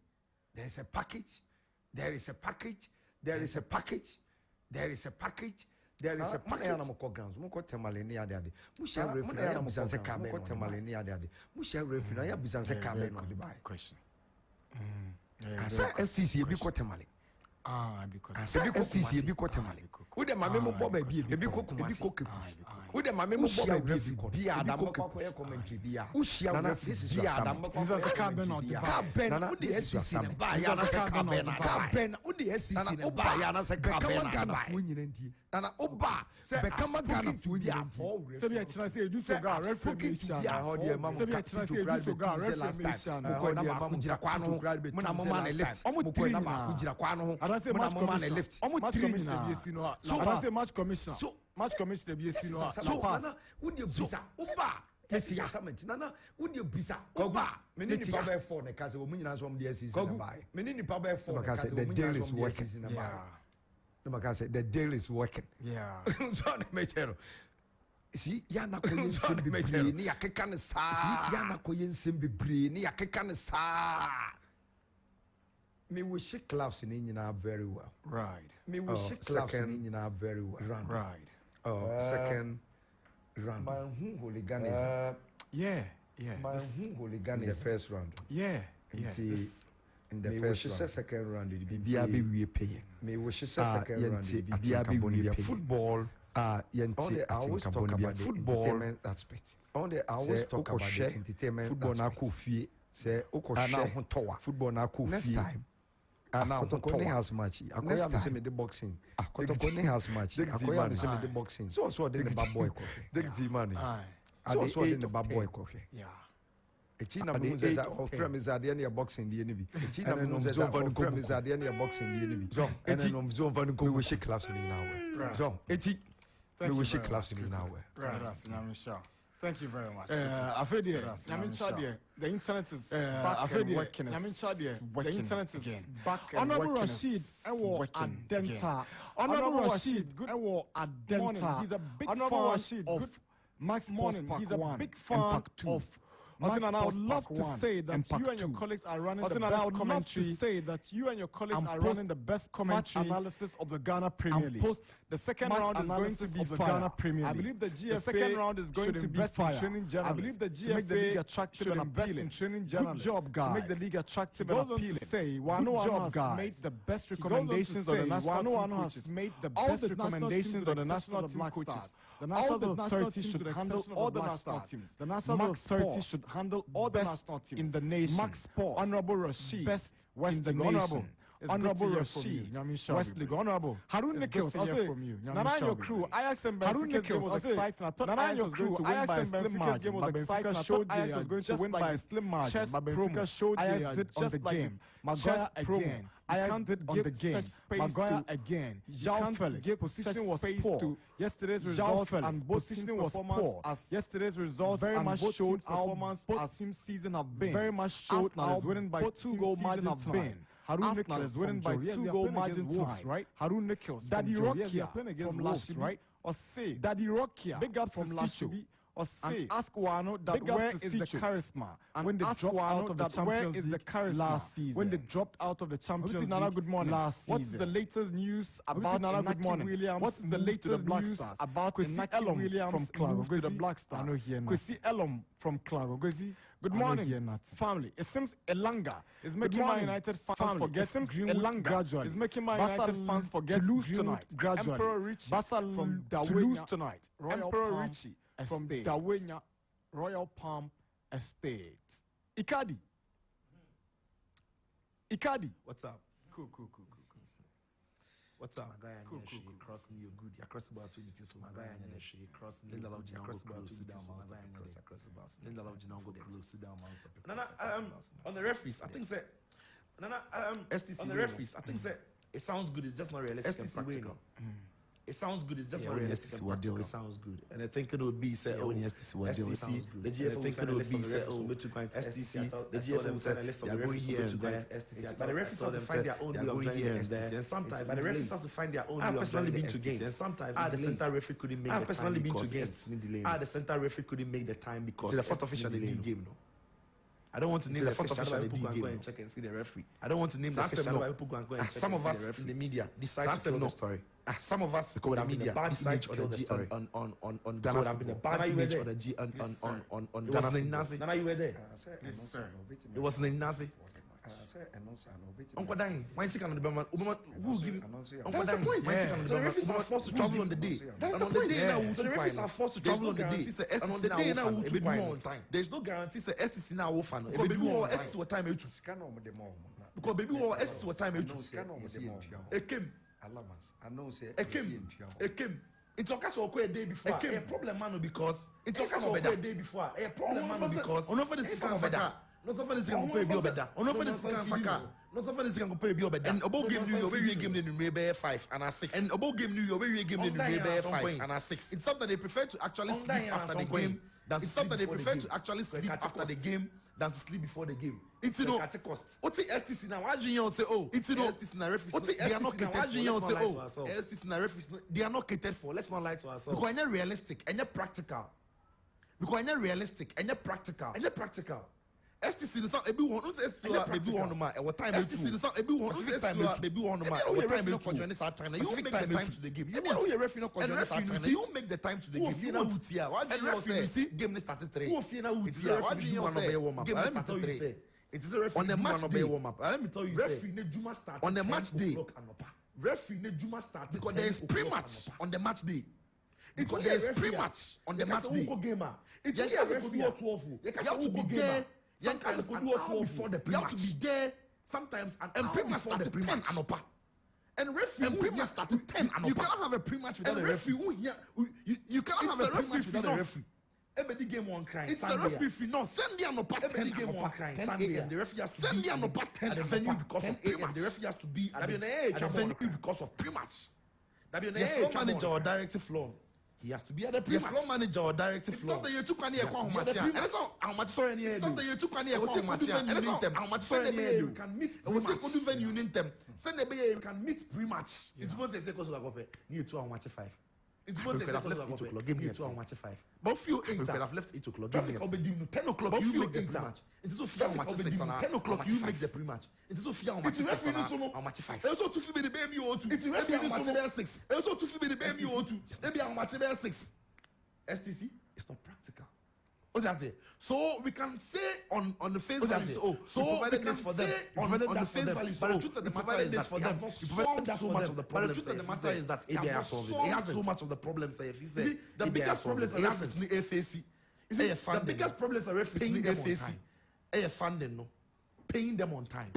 There is a package. There is a package. There is a package. There is a package. There is a package. I'm going grounds. I'm going to Malini Adi. Musha referee. I'm going to come. I'm going to Malini Adi. Musha referee. I'm going to come. Question. I said STC. You be quite Mali. SCC ebi kotemale wo de mame mo boba bi ebi kokumasi wo de mame mo boba bi adam ko commentary bia wo shia wo bi adam ko Caben wo de SCC ne ba ya na se Caben wo de SCC ne ba ya na se Caben Ghana fo nyina ndie na oba be kama Ghana fo nyina ndie se bi a chira se edu so ga reformation ho de mama se bi a chira se edu so ga reformation ko na ma gira kwa no mo na mo ma na lift mo ko na ma gira kwa no say match commission. Match commission be see no. So I say match commission. So match commission be see no. So Nana, would you bisa? Oba. Yes, yes. Nana, would you bisa? Oba. Many ni pa be for na case wo nyina so the SCC na buy. Many ni pa be for na case the deal is working. Yeah. No maka say the deal is working. Yeah. So na me chero. Si ya na ko yensem bebre ni yakeka ne sa. Si ya na ko yensem bebre ni yakeka ne sa. Me wish clubs in India very well. Right. Me wish clubs in India very well. Right. Second round. My hooligan is. Yeah. My hooligan in the first round. Yeah. In the first round. Second round. We pay. Me wish second round. Football. I always talk about football entertainment aspect. I always talk about the entertainment football aspect. Say football next time. Kotokone has match. Akoya me say me the boxing. Kotokone has match. Akoya me say me the boxing. So the bad boy coffee. Dig the money. So the bad boy coffee. Yeah. Echi na me say frame is at the end of boxing the enemy. Echi na me say frame is at the end of boxing the enemy. So and no zone van ko we shake class in now. So echi we will shake class in now. Right. Thank you very much. I feel the internet is back and working. The internet is back and working. Honorable Rashid, Adenta. Honorable Rashid, good Adenta. He's a big fan of Max Morning. He's a big fan of. And I would love to say that you and your colleagues are running the best commentary. Say that you and your colleagues are running the best commentary analysis of the Ghana Premier League. The second round is going to be Ghana Premier League. I believe the GFA. The second round is going to be fire. I believe the GFA make the league attractive and appealing. Good job, guys. To make the league attractive and appealing. Say Waanu has made the best recommendations on the national team coaches. Made the best recommendations on the national team coaches. The national authority should handle all the national teams. The national authority should handle all the national teams in the nation. Max Sports, Honorable Rashid, best West in the nation. Honorable Rashid, West League, Honorable Harun Nichols. I say, Nana your crew. Ajax and Harun Nichols was exciting. I thought Nana your crew. Ajax and Benfica's game was exciting. I thought Ajax was going to win by a slim margin. But Benfica showed Ajax did on the game. Maguire again. Ajax did on the game. Maguire again. João Felix. Position was poor. Yesterday's results and both position was poor. Yesterday's results very much showed performance as team season have been. Very much showed now is winning by 2-goal margin have been. Harun Nichols is winning by 2-goal margin tonight, right? Harun Nichols, Daddy Rokia from Lashibi, right? Or say Daddy Rokia, big up from Lashibi. Or say, ask Waanu that where is the charisma when they dropped out of the Champions League last season. When they dropped out of the Champions League Nana, good morning. Last season. What's the latest news about Nana, good morning. Williams? What's the latest news about Kwesi Elom from Claro to the Black Stars? Kwesi Elom from Claro. Good morning, family. It seems Elanga is making Man United fans forget Elanga gradually. Is making Man United fans forget to lose tonight gradually. Emperor Richie from to lose tonight. Emperor Richie from Dawenya Royal Palm Estate. Ikadi. What's up? Cool. What's up? Cool. Crossing you good. You're crossing about 22. So my guy and she crossing. Then the love you cross about 22. Then the love you go sit down. Nana, on the referees, I think that Nana, STC on the referees, I think that it sounds good. It's just not realistic and practical. It sounds good. It's just not realistic and practical. It sounds good. And I think it would be said, STC, the GFM think it would be said, STC, the GFM said, they're going here and there. But the referees have to find their own way of joining the STC. And sometimes, but the referees have to find their own way of joining the STC. And sometimes, the center referee couldn't make the time because the center referee couldn't make the time because the first official in the game, no. I don't want to name the first official. People go and check and see the referee. I don't want to name the official. People go and check. Some of us in the media decide to kill the story. Some of us in the media decide to kill the story on Ghana. Could have been a bad image on the G on Ghana. Nana, you were there. Yes, sir. It wasn't a Nazi. Uncle Dying, why is he on the Bama? Who give you? That's the point. So the referees are forced to travel on the day. That's the point. So the referees are forced to travel on the day. And on the day now, we'll be on time. There's no guarantee that STC now will fan. Because baby, what STC what time you choose? Because baby, what STC what time you choose? It came. It came. It took us a day before. A problem, man, because it took us a day before. A problem, man, because on over the second of that. Not over the second pay bill better. On over the second faka. Not over the second pay bill better. And about game New York, we game in the 5 and 6. And about game New York, we game in the 5 and 6. It's something they prefer to actually sleep after the game. It's something they prefer to actually sleep after the game than to sleep before the game. It's you know. What's the STC now? Why do you say oh? It's you know. STC now referees. What's the STC now? Why do you say oh? STC now referees. They are not catered for. Let's not lie to ourselves. Because they're realistic and they're practical. Because they're realistic and they're practical. And they're practical. STC is not everyone. Not STC baby one man. What time? STC is not everyone. STC baby one man. What time? You conjoin this time. You make the time to the game. You want your referee not conjoin this time. You make the time to the game. You want to why do you say game started 3? Why do you say game started 3? It is a referee on the match day. Let me tell you, referee ne Juma start on the match day. Referee ne Juma start because there is pre-match on the match day. Because there is pre-match on the match day. It you have to be there. Sometimes an hour before the pre-match. You have to be there. Sometimes and pre-match started 10 anopa. And referee and pre-match started 10 anopa. You cannot have a pre-match without a referee. You cannot have a pre-match without a referee. Every game one crying. It's a referee. No, send the anopa 10 game one crying. Sunday and the referee has to send the anopa 10 at the venue because of pre-match. The referee has to be at the venue because of pre-match. The floor manager or directive floor. He has to be at the pre-match. The floor manager or directive floor. Something you took on here, how much sorry any something you took on here, how much sorry you can meet. It was a good venue in them. Send the you can meet pre-match. It was a second of you 2 and watch 5. It was a left 8 o'clock. Give me 2 and watch 5. But few we could have left 8 o'clock. Give me 10 o'clock. You make the pre-match. It is so fear match 6 and 10 o'clock. You make the pre-match. It is so fear match 6 and match 5. Also to feel the baby you want to. It's referee match 6. Also to feel the baby you want to. Maybe I'm match 6. STC is not practical. What's that say? So we can say on the face value. Oh, so we can for them on the face value. But the truth of the matter is that for them, solved so much of the problem. But the truth of the matter is that it has solved so much of the problems. If you say the biggest problems are referees in FAC. You see, the biggest problems are referees in FAC. Funding, no, paying them on time.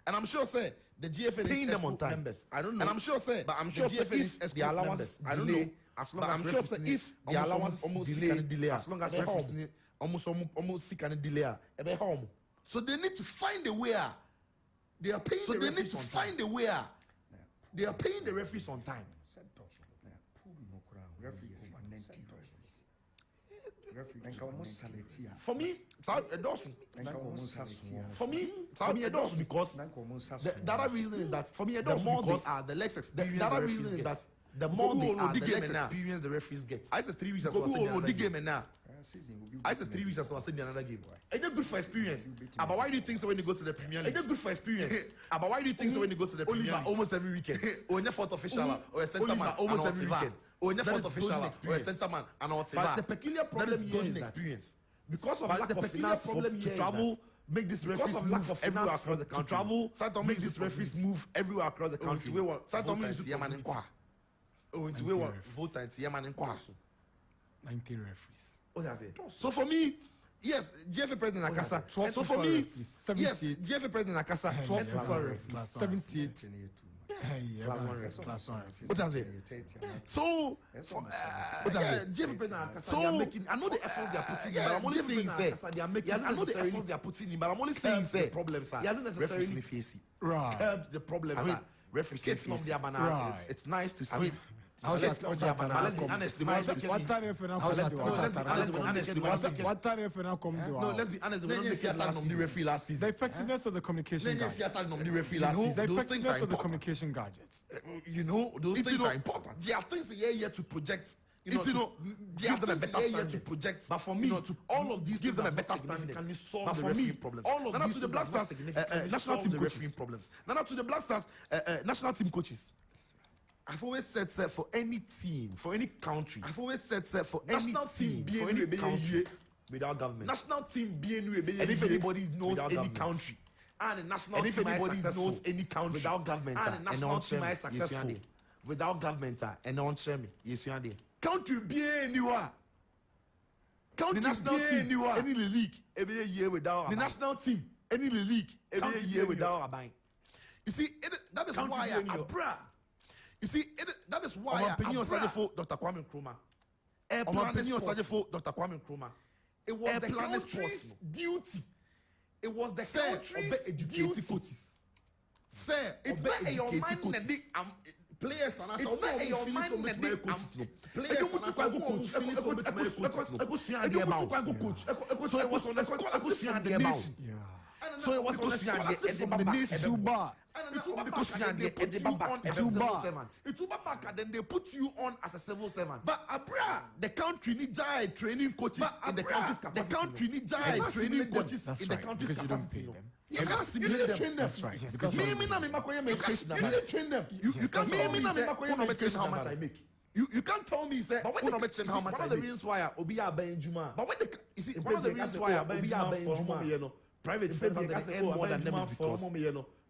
And I'm sure, say the GFN paying them on time. Members. I don't know. And I'm sure, say, but I'm sure, say if the allowances, I don't know. As long as I'm sure, say if the allowances almost delay, as long as referees almost sick and delay, home. So they need to find a way. They are paying. So they need to find a way. They are paying the referees on time. For me, it doesn't. For me, it doesn't because the other reason is that for me, the more they are, the less experience. The other reason is that the more they are, the less experience the referees get. I said 3 weeks as well. I said 3 weeks as well. I said another game. It's not good for experience. But why do you think so when you go to the Premier League? It's not good for experience. But why do you think so when you go to the Premier League? Almost every weekend. Or in a fourth official or a centre man. Almost every weekend. Or in a fourth official or a centre man. But the peculiar problem here is experience. Because of lack of finance to travel, make this referees move everywhere across the country. To travel, Santo make this referees move everywhere across the country. Santo makes this Yaman in Kwa. Into we want vote and Yaman in Kwa. 90 referees. What does it? So for me, yes, GFA President Akasa. So for me, yes, GFA President Akasa. 12 referees. 78. Class 1. What does it? So, GFA President Akasa. I know the efforts they are putting in, but I'm only saying I know the efforts they are putting in, but I'm only saying the problems are. He hasn't necessarily faced curb the problems. Referees get from their banana. It's nice to see. Let's be honest. No, let's be honest. We don't make the referee last season. The effectiveness of the communication gadgets. The effectiveness of the communication gadgets. You know, those things are important. There are things here to project. Give them a better standard to project. But for me, all of these give them a better standard. But for me, all of these to the Black Stars national team coaches problems. Now to the Black Stars national team coaches. I've always said for any team, for any country. I've always said for national team, for any country without government. National team, and if anybody knows any country And the national And if team is anybody successful knows any country without government, and the national team is successful successful without government, and on me, yes, you are there. country be anywhere. The national team, any league, every year without The national team, any league, every year without a bank. You see, that is why Abra. You see, that is why Opinion for Dr. Kwame Nkrumah. Opinion for Dr. Kwame Nkrumah. It was the country's duty. It was the country's duty. Sir, it's not a your mind players and it's not a your mind players and so it was on the scholarship from the nation. So it was on the scholarship from the nation. Too bad. Then they put you on as a civil servant. But Abra, the country needs training coaches in the country's capacity. The country needs training coaches in the country's capacity. You can't simulate them. That's right. Because me, you can't train them. You can't me how much I make. You can't tell me say how much I make. One of the reasons why Obi Abenjuma. But when you see one of the reasons why Obi Abenjuma, private firms earn more than them is because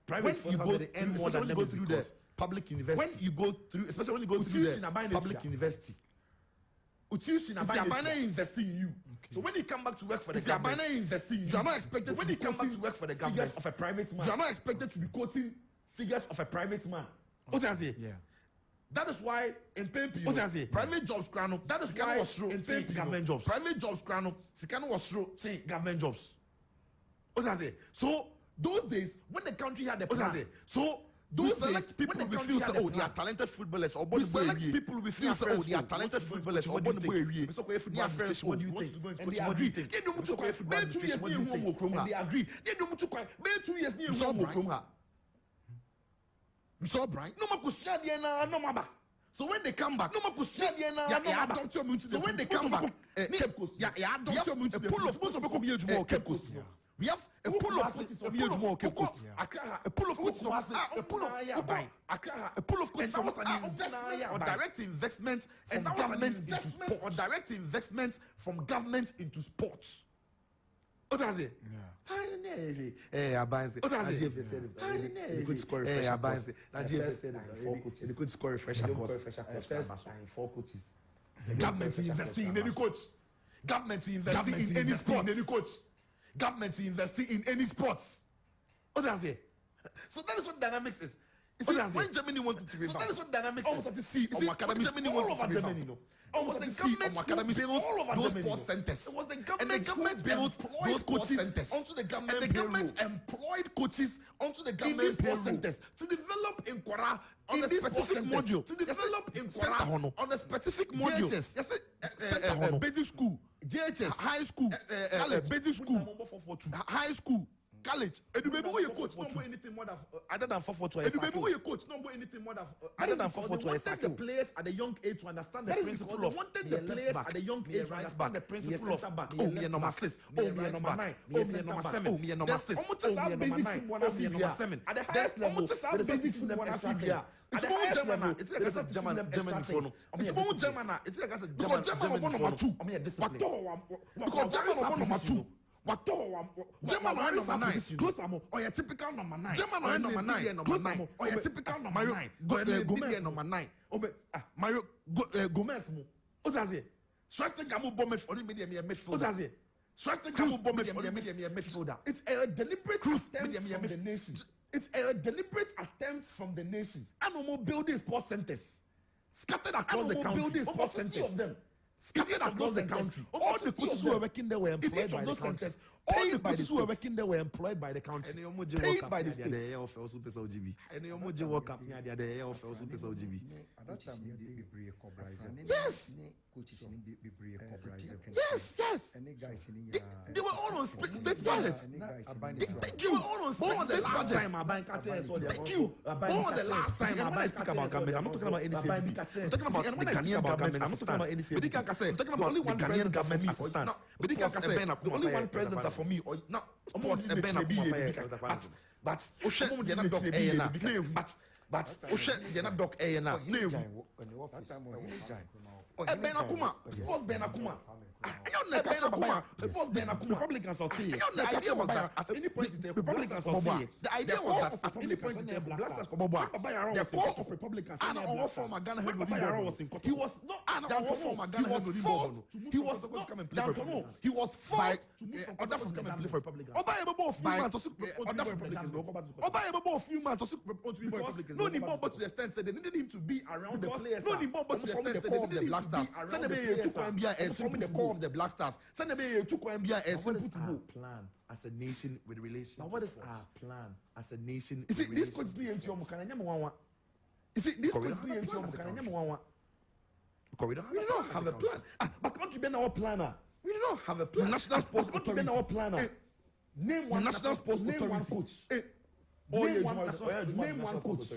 private when you go earn more than them is because public university. When you go through, especially when you go through the public university, if you are investing in you. So when you come back to work for the government, you are not expected. When you come back to work for the government of a private man, you are not expected to be quoting figures of a private man. What I say? Yeah. That is why in Pempi, what I say? Private jobs, Krano. That is why in Pempi, government jobs. Private jobs, Krano. Sikano was true. Say government jobs. What I say? So those days when the country had the plan, so those days people will feel say, oh, they are talented footballers. Or we select people will feel say, oh, they are talented footballers. Or what do you think? What do you think? And they agree. They don't to play football. 2 years near home. They agree. They don't to play 2 years near home. It's all bright. No more kusia dia na no maba. So when they come back, no more kusia dia na no maba. So when they come back, Cape Coast. Yeah, a pull of most of the be Cape Coast. We have a pull of Cape Coast. A pull of coaches a pull of coaches or direct investment and government or direct investment from government into sports. What does it? You could score a you could score a fresh course. Four coaches. Government investing in any coach. Government investing in any sport. In any coach. Government investing in any sports. What does it? So that is what dynamics is. When Germany wanted to revamp, so that is what dynamics is. To see Germany all over Germany. Almost the government academies built those sports centers. It was the government, and the government built those coaches centers onto the government. And the government employed coaches onto the government sports centers to develop in Kwara on a specific module. To develop in Kwara on a specific module. Yes, basic school, JHS, high school, basic school, high school. College. And the baby your coach not anything more than other than 4-4-2. And the baby your coach not anything more than other than 4-4-2. Wanted the players at a young age to understand the principle of. Wanted the players at a young age to understand the principle of. Oh, me number 6. Oh, me number 9. Oh, me number 7. Oh, me number 6. Oh, me number 9. Oh, me number 7. At the highest level, there is basic football extra player. At the highest level, it's like a German phone. It's more German. It's like a German number 2. Because German number 2. German or number 9, close or your typical number 9. German or number 9, close or your typical number 9. Gomez number 9. Mario Gomez. What does it? Swastika Gamu bomb for the media midfielder. What does it? Swastika Gamu bomb for the media midfielder. It's a deliberate attempt from the nation. It's a deliberate attempt from the nation. And we build these sports centers scattered across the country. Build these sports centers. Scattered across the country. All the coaches who were working there were employed by the country. All the coaches who were working there were employed by the country. Paid by the states. Yes. Yes. They were all on state budgets. They were all on state budgets. Thank you. All the last time I speak about government, I'm not talking about NCB. I'm talking about the Ghanaian government. I'm not talking about NCB. I'm talking about only one Ghanaian government assistance. The only one president for me. Now, but But you're not doc A now. Ben Akuma, sports Ben Akuma. Sports Ben Akuma. Republicans are saying. The idea was that at any point in time, Republicans are saying. The idea was that at any point in time, Blasters the core of Republicans and all former Ghana was in. He was not. He was forced. He was supposed to come and play for Republicans. He was forced to order from come and play for Republicans. Oba Ebo few months to order from Republicans. Oba Ebo few months to be Republicans. No, the more but to the extent said they needed him to be around the players. No, the more but to the extent said they needed him to be around the players. Forming the core of the Black Stars. Send them to Colombia and simple to go. Plan as a nation with relations. Now what is our plan as a nation? You see, this could be into your Mukananyama. You see, this could be into your Mukananyama. We don't have a plan. But can't you be our planner? We don't have a plan. The National Sports Authority be our planner. Name one National Sports Authority. Name one coach. Name one coach.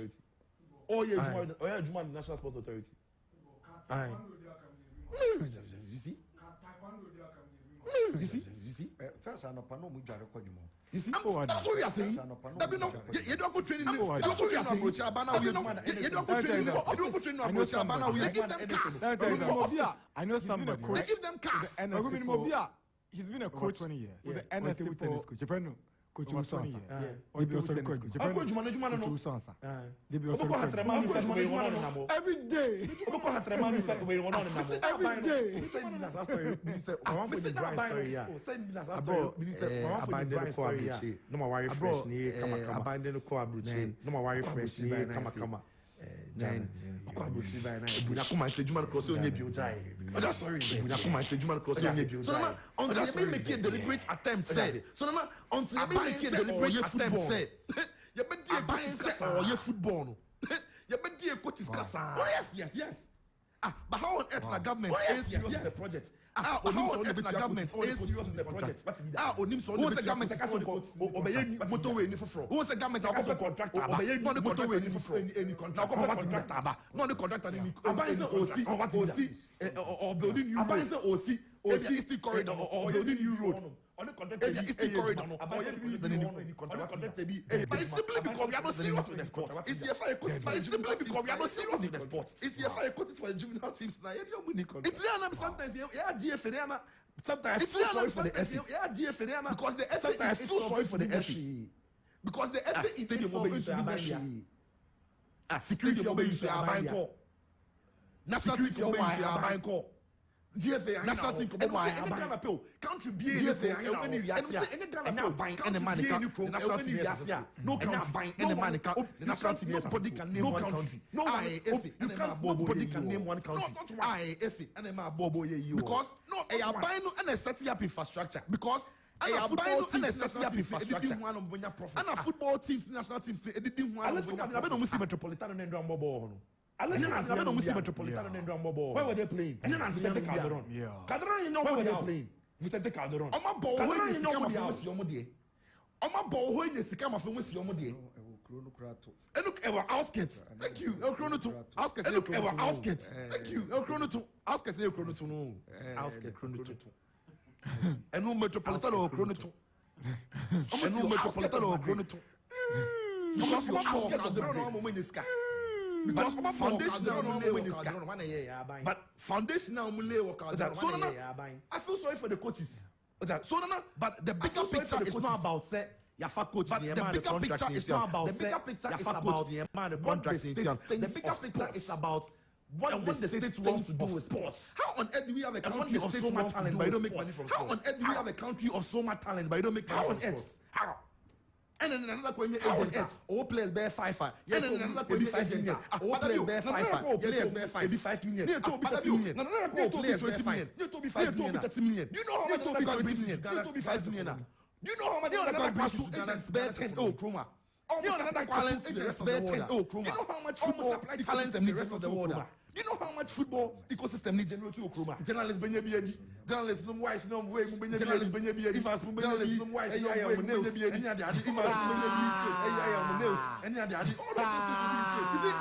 Oh yeah, Juma National Sports Authority. You see? You see? First, I'm not going to you see? That's what we are saying. You don't go training. You don't go training approach Abana. You don't go training. You don't go training approach Abana. We give them cars. I know somebody. We give them cars. He's been a coach 20 years. With the NFA tennis coach. If I know. Coach Usansa. Or be also coach. They be also coach. Every day. Every day. So now, until you make a deliberate attempt, say. So now, until you make a deliberate attempt, say. You better buy or your football. You better coach is kasa. Oh yes. But how on earth the government is serious the project? How on earth the government is serious the project? Who's the government that obey motorway ni for? Who's the government that contractor obey not the motorway ni for? Any contractor, not the contractor. Or building new road. Or Eastern Corridor or building new road. On the contract, Eastern Corridor. But it's simply because we are not serious with the sport. It's simply because we are not serious with the sport. It's for the juvenile teams now. It's sometimes sometimes it's sorry for the FA. Because the FA sometimes feel sorry for the FA. Because the FA is taking over into the security over into the bank. National security over into the bank. GFA national team come by country be any Riasia and buying any money national team no country buying any money the national team nobody can name one country no nobody can name one country because no buying and setting up infrastructure because football teams setting up infrastructure and football teams national teams they didn't want to metropolitan and Rambo. Metropolitan where were they playing? Vicente Calderon. Calderon, you know where were they playing? Vicente Calderon. On my ball, when you know what was your modi. On my ball, when you come off with your modi. And look, our outskirts. Thank you. El Chrono to outskirts. And look, our outskirts. Thank you. El Chrono to outskirts. El Chrono to no. Outskirts Chrono to. And no Metropolitan or Chrono to. And no Metropolitan or Chrono to. Because your outskirts of the wrong moment is because my foundation but foundation now so I feel sorry for the coaches. So but the bigger picture is not about say Yafa coach. But the bigger picture is not about the bigger picture is about the bigger picture is about what the state wants to do with sports. How on earth do we have a country of so much talent but you don't make money from sports? How on earth do we have a country of so much talent but you don't make money from sports? How? And then another question agent all players bear 5. And then another question 5 million. All players bear 5. Players bear 5. 5 million. You to be 30 million. Another players 20 million. You to be 5 million. 30 million. You know how much to be 20 million. You to be 5 million. You know how much another agents bear 10 Kroma. You know another talent agents bear 10 Kroma. You know how much football talent in the rest of the world. You know how much football ecosystem needs generate to Okroma. Journalists Benyabi, journalists no wise no way, journalists Benyabi, journalists no wise no way, any other all of this is you see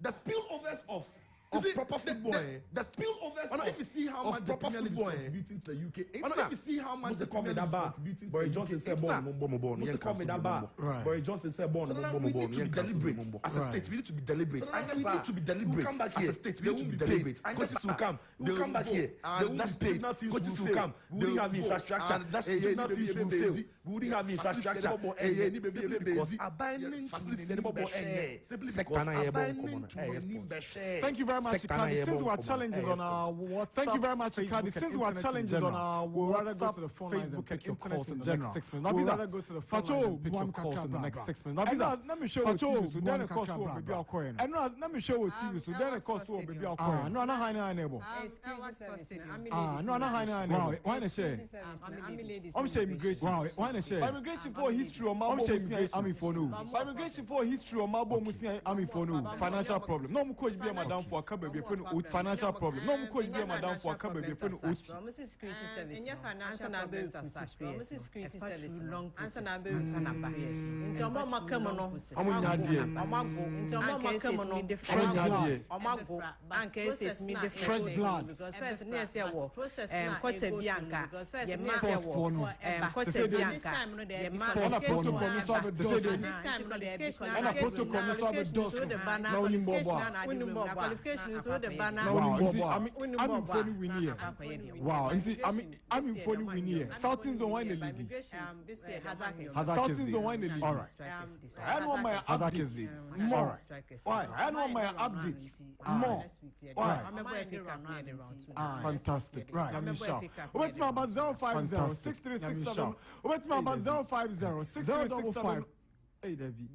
the spillovers of of proper football. The spillovers. If you see how much the Premier League is contributing to the UK, if you see how much the Premier League is contributing to the UK, Johnson said, Boy Johnson said, we need to be deliberate as a state. We need to be deliberate. We need to be deliberate as a state. We need to be deliberate. Coaches will come. They will come back here. They will not pay. Coaches will come. We wouldn't have infrastructure. We wouldn't have infrastructure. Thank you very much, Ikadi. Since we are challenges on our WhatsApp, thank you very much, Ikadi. Since we are challenges on our WhatsApp, to the phone Facebook, and internet in the next 6 minutes. We'd rather go to the phone and pick your calls in the next 6 minutes. Let me show you TV. So then the cost will be our coin. And let me show you TV. So then the cost will be our coin. No, I'm not hiding neighbor. No, I'm not hiding neighbor. Why not share? I'm saying immigration. Why not share? Immigration for history or my I'm for no. Immigration for history or my I'm for no. Financial problem. No, coach be a madam for a couple be financial problem. No, coach be a madam for a couple be security service. Financial problems as such. Security service long answer na be nti omo makamo no omo nyadie omo makamo no fresh blood omo anka says me the fresh blood because first na say wo kwata bianca ye ma say wo kwata bianca ye ma protocol no so be do this time no the education and protocol no so be do na onimbo qualification so the banner I'm fully win here. Wow, I'm fully win here. Southing's on the league. Southing's on the league. All right. I know my updates. More. Why? I know my updates. More. Why? Fantastic. Right. I'm sure. What's my about 050 6367? What's my about 050 6367? Hey, Debbie.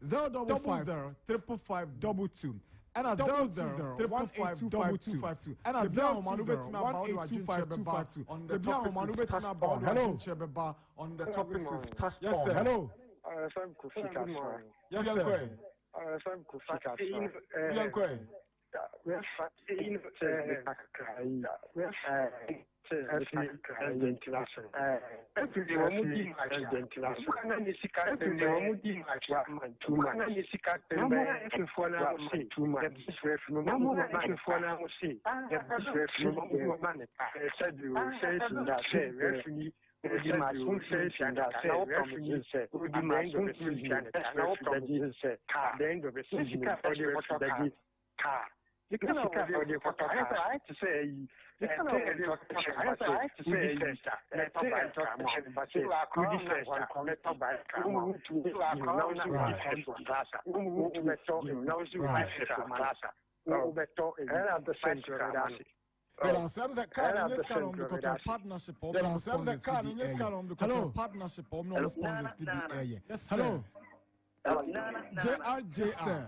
055 555 and a 000-555-2252 and a 0-1-825-252 on the topic we've touched on. Hello. On the topic we've touched on. Hello. Yes, sir. I have to say, Hello. JRJR.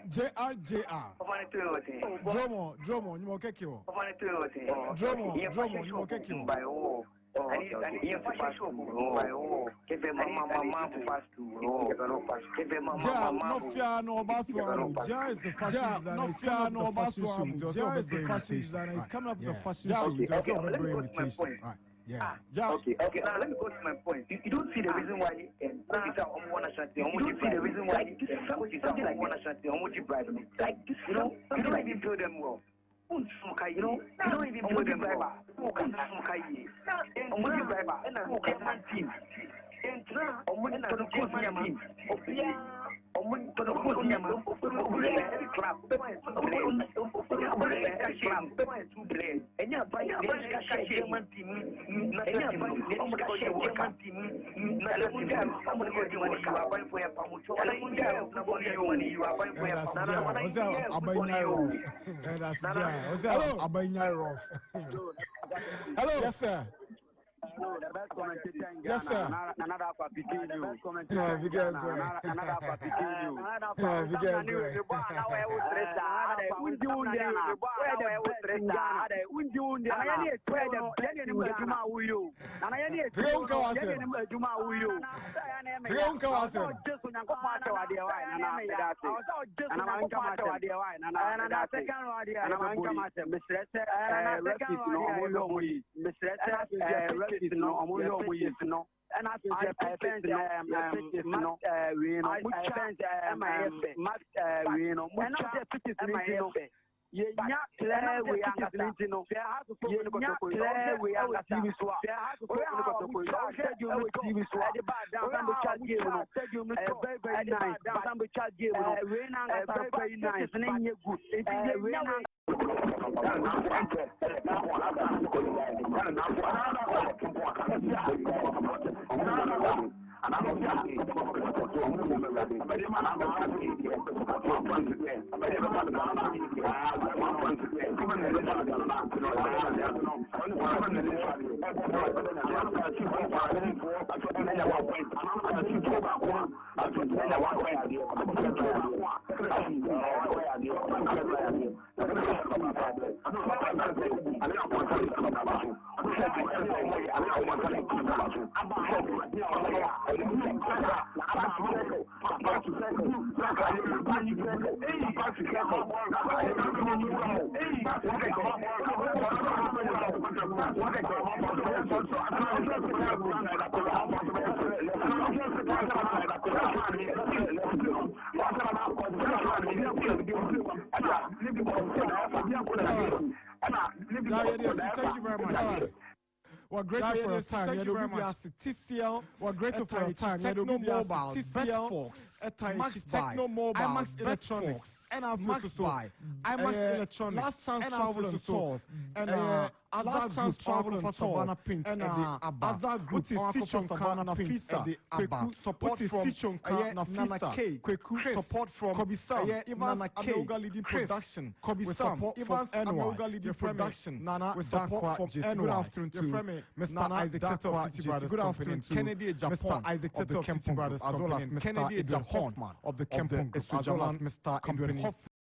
JRJR. Dromo, you okay, Kyo? Dromo, you okay, Kyo? No fear, no about Jar is the fashion designer. No fear, no about Jar is the fashion designer. He's coming up with the fashion show. He does not remember invitation. Right. Yeah. Okay. Now let me go to my point. You don't see the reason why you don't see the reason why bribe me. Like this, you don't even feel them well. You don't even feel them well. Team. Hello. Yes, sir. Yes, sir. Nana Darkwa Gyasi. Yeah, we get going. Yeah, we get going. And I think thank you very much. We're grateful for your time. Thank you very much. We're grateful for your time. Techno Mobile, Betfox, Max Techno Mobile, IMAX Electronics, Max by IMAX Electronics, Last Chance Travel and Tours, and Last Chance Travel and Tours, and Azar Group, Sichon Nafisa, support from Nafisa, support from Kobisa, Nana Leading Production, support from NY Production, Nana Darkwa Gyasi. Good afternoon to Mr. Isaac Darkwa Gyasi. Good afternoon to Mr. Isaac of the Kempon Brothers, as well as Mr. Edwin Hoffman of the Kempon, as well as Mr. Edwin Hoffman.